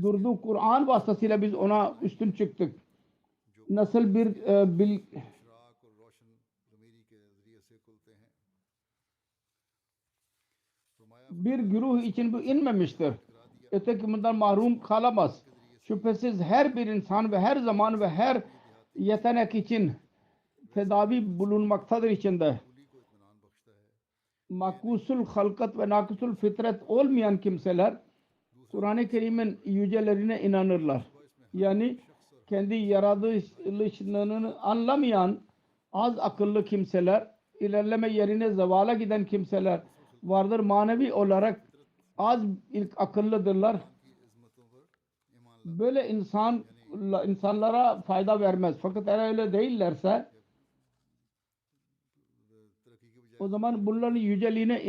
B: durduğu Kur'an vasıtasıyla biz ona üstün çıktık. Nasıl bir
A: Ishraq और रोशन ज़मीरी के ज़रिए से खुलते हैं फरमाया
B: bir güruh için bu inmemiştir. Öteki bundan mahrum kalamaz. Şüphesiz her bir insan ve her zaman ve her yetenek için tedavi bulunmaktadır içinde.
A: कुली को इत्मीनान बख्शता है
B: Makusul halkat ve nakusul fitret olmayan kimseler Kur'an-ı Kerim'in yücelerine inanırlar. Yani kendi yaratılışını anlamayan az akıllı kimseler, ilerleme yerine zevala giden kimseler vardır. Manevi olarak az ilk akıllıdırlar.
A: की इज़्ज़तों पर ईमान
B: Böyle insanlara fayda vermez. Fakat eğer öyle değillerse
A: तरक्की के बजाय
B: o zaman bunların yüceliğine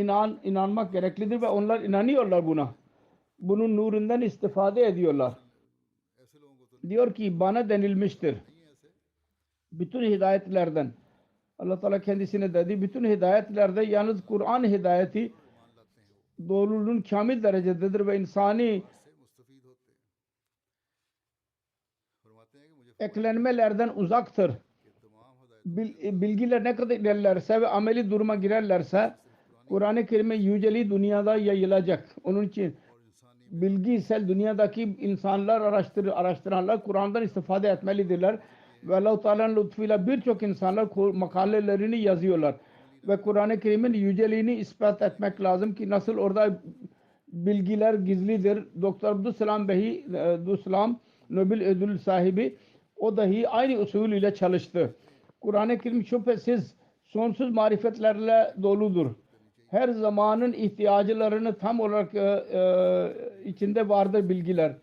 B: inanmak gereklidir ve onlar inanıyorlar buna. Bunun nurundan istifade ediyorlar.
A: ऐसे लोगों को तो
B: Diyor ki bana denilmiştir.
A: नहीं है ऐसे
B: Bütün hidayetlerden Allah Teala kendisine dedi. Bütün hidayetlerde yalnız Kur'an hidayeti
A: ईमान लाते हैं वो
B: doğruluğun kamil derecededir ve insani
A: से मुस्तफीद होते हैं फरमाते हैं कि मुझे
B: eklenmelerden uzaktır.
A: कि तमाम हदायत
B: Bilgiler ne kadar ilerlerse ve ameli duruma girerlerse Kur'an-ı Kerim'in yüceliği dünyada yayılacak. Onun için
A: और इंसानी
B: bilgisel dünyadaki insanlar araştıranlar Kur'an'dan istifade etmelidirler. Ve Allah-u Teala'nın lütfuyla birçok insanlar makalelerini yazıyorlar. Ve Kur'an-ı Kerim'in yüceliğini ispat etmek lazım ki nasıl orada bilgiler gizlidir. Doktor Abdüsselam Bey, Abdüsselam Nobel ödül sahibi, o dahi aynı usul ile çalıştı. Kur'an-ı Kerim şüphesiz sonsuz marifetlerle doludur. Her zamanın ihtiyaclarını tam olarak içinde vardır bilgiler.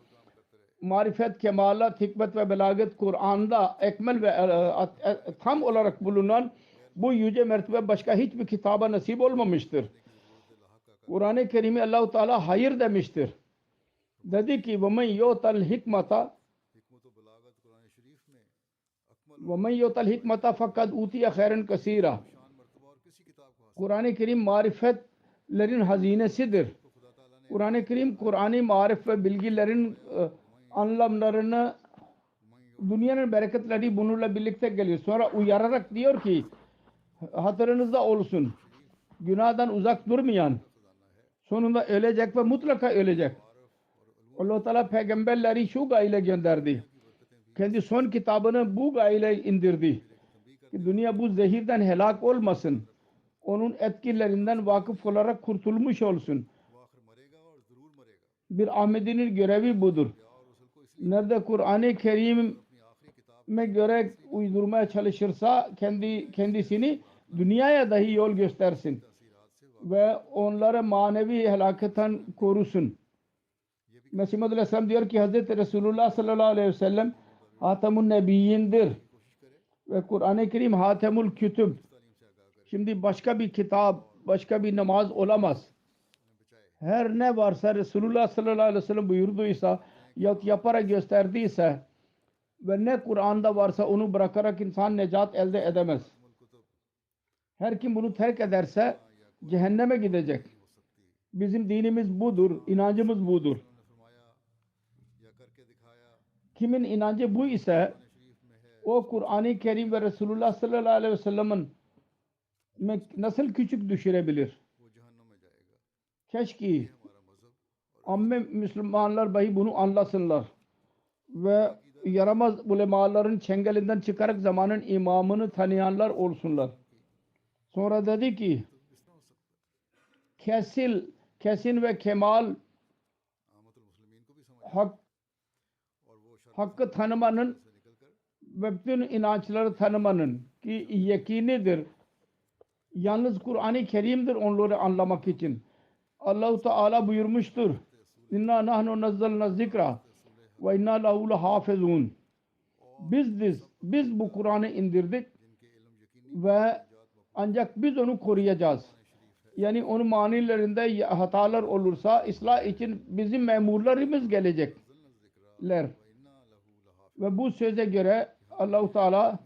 B: Marifet, kemalat, hikmet ve belagat Kur'an'da ekmel ve tam olarak bulunan bu yüce mertebe başka hiçbir kitaba nasip olmamıştır. Kur'an-ı Kerim'i Allah-u Teala hayır demiştir. Dedi ki وَمَنْ يُؤْتَ الْحِكْمَةَ
A: हिकमत व बलागत कुरान शरीफ में अकमल
B: وَمَنْ يُؤْتَ الْحِكْمَةَ فَقَدْ أُوتِيَ خَيْرًا كَثِيرًا
A: शान मर्तबा और किसी किताब को हासिल
B: Kur'an-ı Kerim marifetlerin hazinesidir.
A: तो खुदा ताला ने
B: Kur'an-ı Kerim, Kur'an-ı marif ve bilgilerin anlamlarını dünyanın bereketleri bununla birlikte geliyor. Sonra uyararak diyor ki hatırınızda olsun. Günahdan uzak durmayan sonunda ölecek ve mutlaka ölecek. Allah-u Teala peygamberleri şu gayle gönderdi. Kendi son kitabını bu gayle indirdi. Ki dünya bu zehirden helak olmasın. Onun etkilerinden vakıf olarak kurtulmuş olsun.
A: वो आखिर मरेगा और जरूर मरेगा
B: Bir Ahmedi'nin görevi budur.
A: और रसूल को इसलिए
B: Nerede Kur'an-ı Kerim'e
A: अपनी आखिरी किताब
B: göre uydurmaya çalışırsa kendisini dünyaya dahi yol göstersin
A: तसीरात से
B: ve onları manevi helaketten korusun. Mesih Aleyhisselam diyor ki Hz. Resulullah sallallahu aleyhi ve sellem Hatamun Nebiyyindir. ve Kur'an-ı Kerim Hatemul Kütüb. Şimdi başka bir kitap, başka bir namaz olamaz. Her ne varsa Resulullah sallallahu aleyhi ve sellem buyurduysa ya yaparak gösterdiyse ve ne Kur'an'da varsa onu bırakarak insan necat elde edemez. Her kim bunu terk ederse cehenneme gidecek. Bizim dinimiz budur, inancımız budur. Kimin inancı bu ise o Kur'an-ı Kerim ve Resulullah sallallahu aleyhi ve sellem'in nasıl küçük düşürebilir? Keşke amme Müslümanlar dahi bunu anlasınlar ve yaramaz ulemaların çengelinden çıkarak zamanın imamını tanıyanlar olsunlar. Sonra dedi ki kesin ve kemal hakkı tanımanın ve bütün inançları tanımanın ki yakinidir. Yalnız Kur'an-ı Kerim'dir onları anlamak için. Allah-u Teala buyurmuştur. İnna nahnu nazzalna zikra ve inna lehu lehafizun. Biz bu Kur'an'ı indirdik ve ancak biz onu koruyacağız. Yani onun manilerinde hatalar olursa ıslah için bizim memurlarımız gelecekler. Ve bu söze göre Allah-u Teala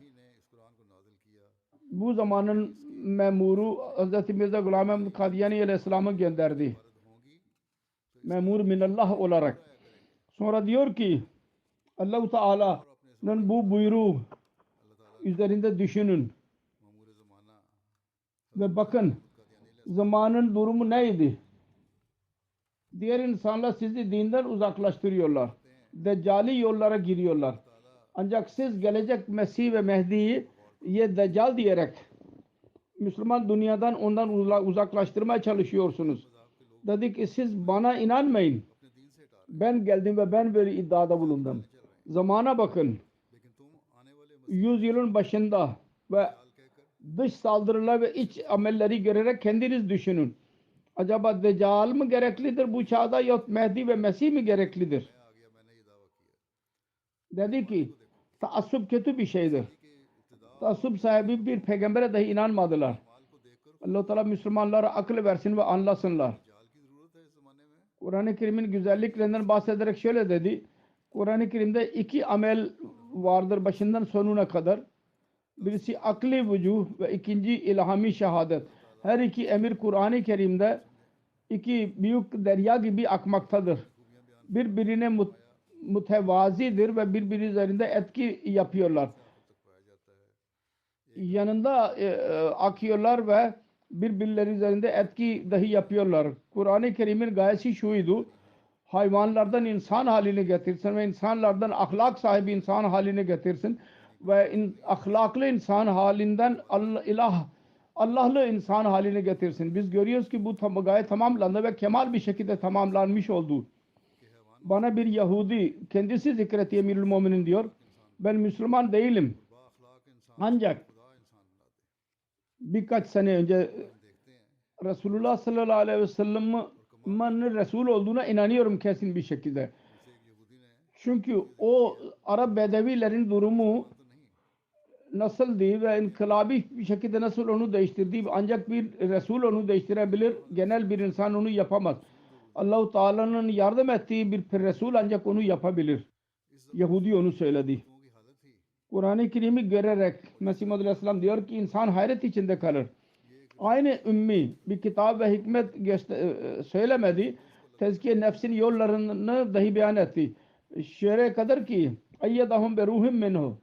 B: bu zamanın memuru Hz. Mirza Ghulam Ahmad Kadiyani Aleyhisselam'ı gönderdi. Memur minallah olarak. Sonra diyor ki Allah-u Teala'nın bu buyruğu üzerinde düşünün. Ve bakın zamanın durumu neydi? Diğer insanlar sizi dinden uzaklaştırıyorlar. Deccali yollara giriyorlar. Ancak siz gelecek Mesih ve Mehdi'yi Deccal diyerek Müslüman dünyadan ondan uzaklaştırmaya çalışıyorsunuz. Dedi ki siz bana inanmayın. Ben geldim ve ben böyle iddiada bulundum. Zamana bakın. 100 yılın başında ve dış saldırılar ve iç amelleri görerek kendiniz düşünün. Acaba Deccal mı gereklidir bu çağda yahut Mehdi ve Mesih mi gereklidir? Dedi ki taassub kötü bir şeydir. Taassub sahibi bir peygambere dahi inanmadılar. Allah-u Teala Müslümanlara akıl versin ve anlasınlar. Kur'an-ı Kerim'in güzelliklerinden bahsederek şöyle dedi. Kur'an-ı Kerim'de iki amel vardır başından sonuna kadar. Birisi akli vücuh ve ikinci ilhami şehadet. Her iki emir Kur'an-ı Kerim'de iki büyük derya gibi akmaktadır. Birbirine mütevazidir ve birbiri üzerinde etki yapıyorlar. Yanında akıyorlar ve birbirleri üzerinde etki dahi yapıyorlar. Kur'an-ı Kerim'in gayesi şuydu. Hayvanlardan insan haline getirsin ve insanlardan ahlak sahibi insan haline getirsin ve ahlaklı insan halinden Allah'lı insan haline getirsin. Biz görüyoruz ki bu gaye tamamlandı ve kemal bir şekilde tamamlanmış oldu. Bana bir Yahudi kendisi zikretti Emirül Müminin diyor. Ben Müslüman değilim. Ancak birkaç sene önce Resulullah sallallahu aleyhi ve sellem'in Resul olduğuna inanıyorum kesin bir şekilde. Çünkü o Arap Bedevilerin durumu nasıldı ve inkılabi bir şekilde nasıl onu değiştirdi. Ancak bir Resul onu değiştirebilir. Genel bir insan onu yapamaz. Allah-u Teala'nın yardım ettiği bir Resul ancak onu yapabilir. Yahudi onu söyledi. Kur'an-ı Kerim'i görerek Mesih Muhammed Aleyhisselam diyor ki insan hayret içinde kalır. Aynı ümmi bir kitap ve hikmet söylemedi. Tezkiye nefsin yollarını dahi beyan etti. Şöyle kadar ki eyyedahum be ruhim minhu.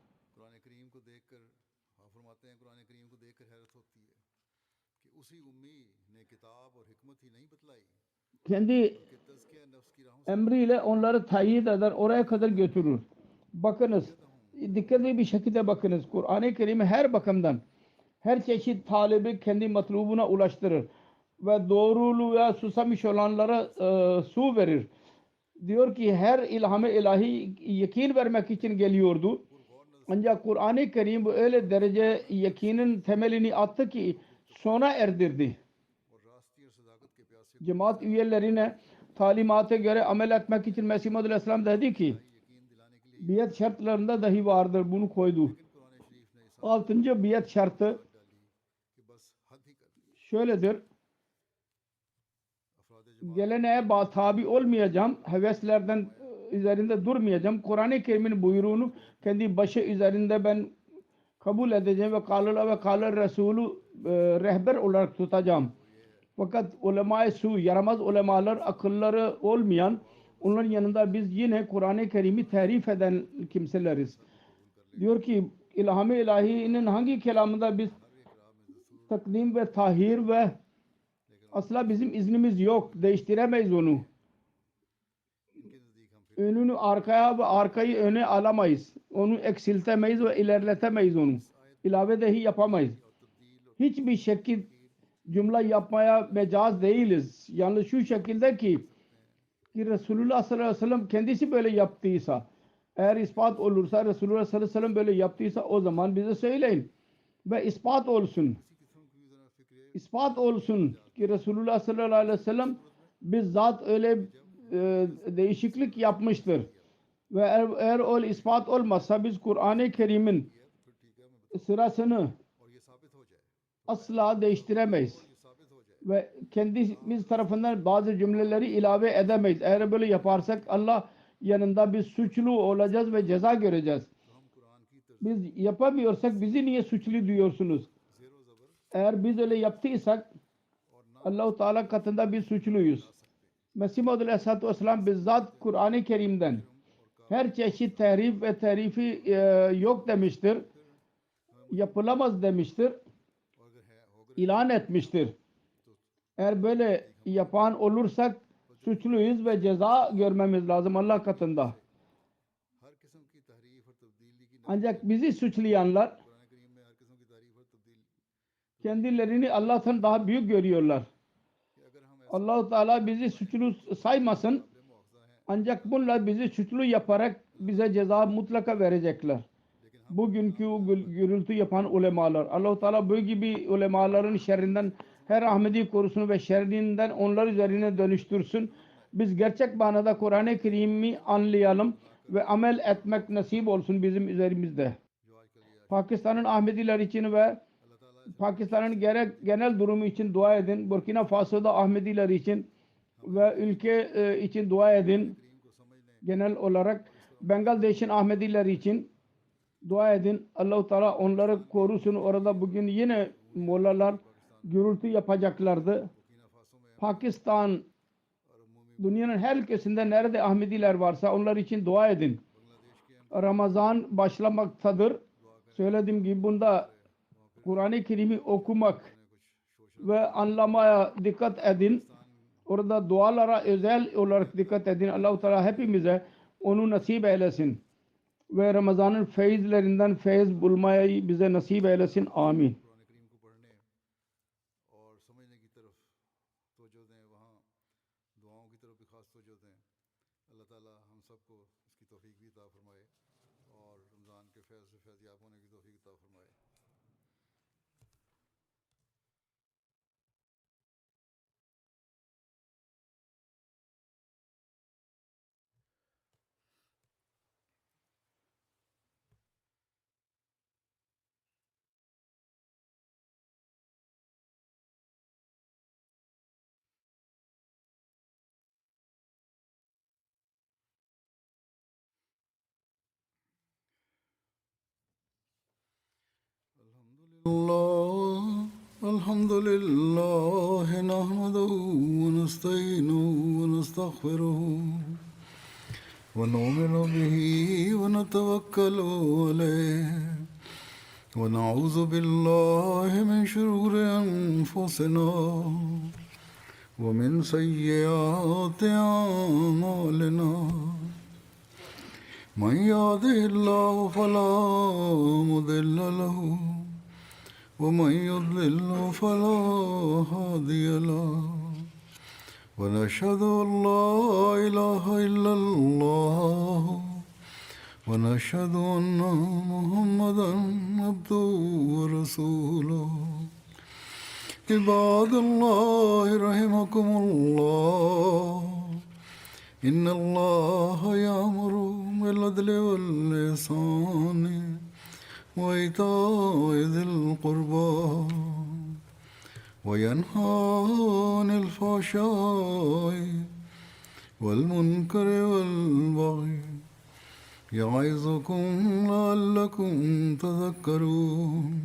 B: Kendi emriyle onları tayit eder, oraya kadar götürür. Bakınız, dikkatli bir şekilde bakınız. Kur'an-ı Kerim'i her bakımdan, her çeşit talebi kendi matlubuna ulaştırır. Ve doğruluğa susamış olanlara su verir. Diyor ki her ilham-ı ilahi yakin vermek için geliyordu. Ancak Kur'an-ı Kerim bu öyle derece yakinin temelini attı ki sona erdirdi. Cemaat üyelerine talimata göre amel etmek için Mesih Muhammed Aleyhisselam dedi ki biat şartlarında dahi vardır bunu koydu. Altıncı biat şartı
A: डाली कि बस हद ही कर ली
B: şöyledir.
A: अफराद जमात
B: Geleneğe tabi olmayacağım. Heveslerden üzerinde durmayacağım. Kur'an-ı Kerim'in buyruğunu kendi başı üzerinde ben kabul edeceğim ve kâlâ ve kâlâ Resulü rehber olarak tutacağım. Fakat ulema-i su, yaramaz ulemalar, akılları olmayan, onların yanında biz yine Kur'an-ı Kerim'i tahrif eden kimseleriz. Diyor ki ilham-ı ilahinin hangi kelamında biz takdim ve tahir ve asla bizim iznimiz yok. Değiştiremeyiz onu.
A: इनके नज़दीक हम फिर
B: Önünü arkaya ve arkayı öne alamayız. Onu eksiltemeyiz ve ilerletemeyiz onu. İlave dahi yapamayız. Hiçbir şekil cümle yapmaya mecaz değiliz. Yalnız şu şekilde ki Resulullah sallallahu aleyhi ve sellem kendisi böyle yaptıysa, eğer ispat olursa, Resulullah sallallahu aleyhi ve sellem böyle yaptıysa o zaman bize söyleyin. Ve ispat olsun. İspat olsun ki Resulullah sallallahu aleyhi ve sellem bizzat öyle değişiklik yapmıştır. Ve eğer o ispat olmazsa biz Kur'an-ı Kerim'in sırasını
A: और ये साबित हो जाए
B: asla değiştiremeyiz.
A: ये साबित हो जाए
B: Ve kendimiz tarafından bazı cümleleri ilave edemeyiz. Eğer böyle yaparsak Allah yanında biz suçlu olacağız ve ceza göreceğiz.
A: तो हम कुरान की तरफ
B: Biz yapamıyorsak bizi niye suçlu diyorsunuz?
A: ज़ेरो ज़बर
B: Eğer biz öyle yaptıysak Allah-u Teala katında biz suçluyuz. Mesih Maud Aleyhisselatü Vesselam bizzat Kur'an-ı Kerim'den her çeşit tahrif ve tahrifi yok demiştir. Yapılamaz demiştir.
A: और अगर है होगा
B: İlan etmiştir. Eğer böyle yapan olursak suçluyuz ve ceza görmemiz lazım Allah katında.
A: हर किस्म की तहरीफ और तब्दीली की
B: Ancak bizi suçlayanlar
A: कुरान करीम में हर किस्म की तारीफ और तब्दील
B: kendilerini Allah'tan daha büyük görüyorlar.
A: कि अगर हम ऐसे
B: Allah-u Teala bizi suçlu saymasın.
A: मुआवजा हैं
B: Ancak bunlar bizi suçlu yaparak bize ceza mutlaka verecekler. Bugünkü gürültü yapan ulemalar. Allah-u Teala bu gibi ulemaların şerrinden her Ahmedi korusun ve şerrinden onlar üzerine dönüştürsün. Biz gerçek manada Kur'an-ı Kerim'i anlayalım ve amel etmek nasip olsun bizim üzerimizde.
A: जो आजकल ये
B: Pakistan'ın Ahmediler için ve
A: अल्लाह ताला
B: Pakistan'ın genel durumu için dua edin. Burkina Faso'da Ahmediler için ve ülke için dua edin.
A: करीम को समझने
B: Genel olarak Bangladeş'in Ahmediler için dua edin. Allah-u Teala onları korusun. Orada bugün yine mollalar gürültü yapacaklardı.
A: Burkina Faso में
B: Pakistan
A: और अमूमी
B: dünyanın her ülkesinde nerede Ahmediler varsa onlar için dua edin.
A: Bangladesh के
B: Ramazan başlamaktadır. Söylediğim gibi bunda Kur'an-ı Kerim'i okumak
A: कुछ social
B: ve anlamaya dikkat edin. Orada dualara özel olarak dikkat edin. Allah-u Teala hepimize onu nasip eylesin. Ve Ramazan'ın feyizlerinden feyiz bulmayı bize nasip eylesin. Amin.
A: Quran Kareem को पढ़ने और समझने की तरफ तवज्जो दें वहाँ दुआओं की तरफ भी खास तवज्जो दें अल्लाह ताला हम सबको इसकी तौफीक भी अता फरमाए और रमज़ान के फैज़ से फैज़याब होने की तौफीक अता फरमाए الحمد لله نحمده ونستعينه ونستغفره ونؤمن به ونتوكل عليه ونعوذ بالله من شرور أنفسنا ومن سيئات أعمالنا من يهده الله فلا مضل له ومن يضلل فلا هادي له ونشهد أن لا إله إلا الله ونشهد أن محمدا عبده ورسوله عباد الله رحمكم الله إن الله يأمر بالعدل والإحسان وإيتاء ذي القربى وينهى عن الفحشاء والمنكر والبغي يعظكم لعلكم تذكرون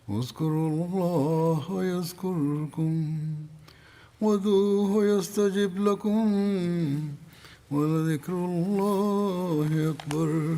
A: اذكروا الله يذكركم وادعوه يستجب لكم ولذكر الله أكبر.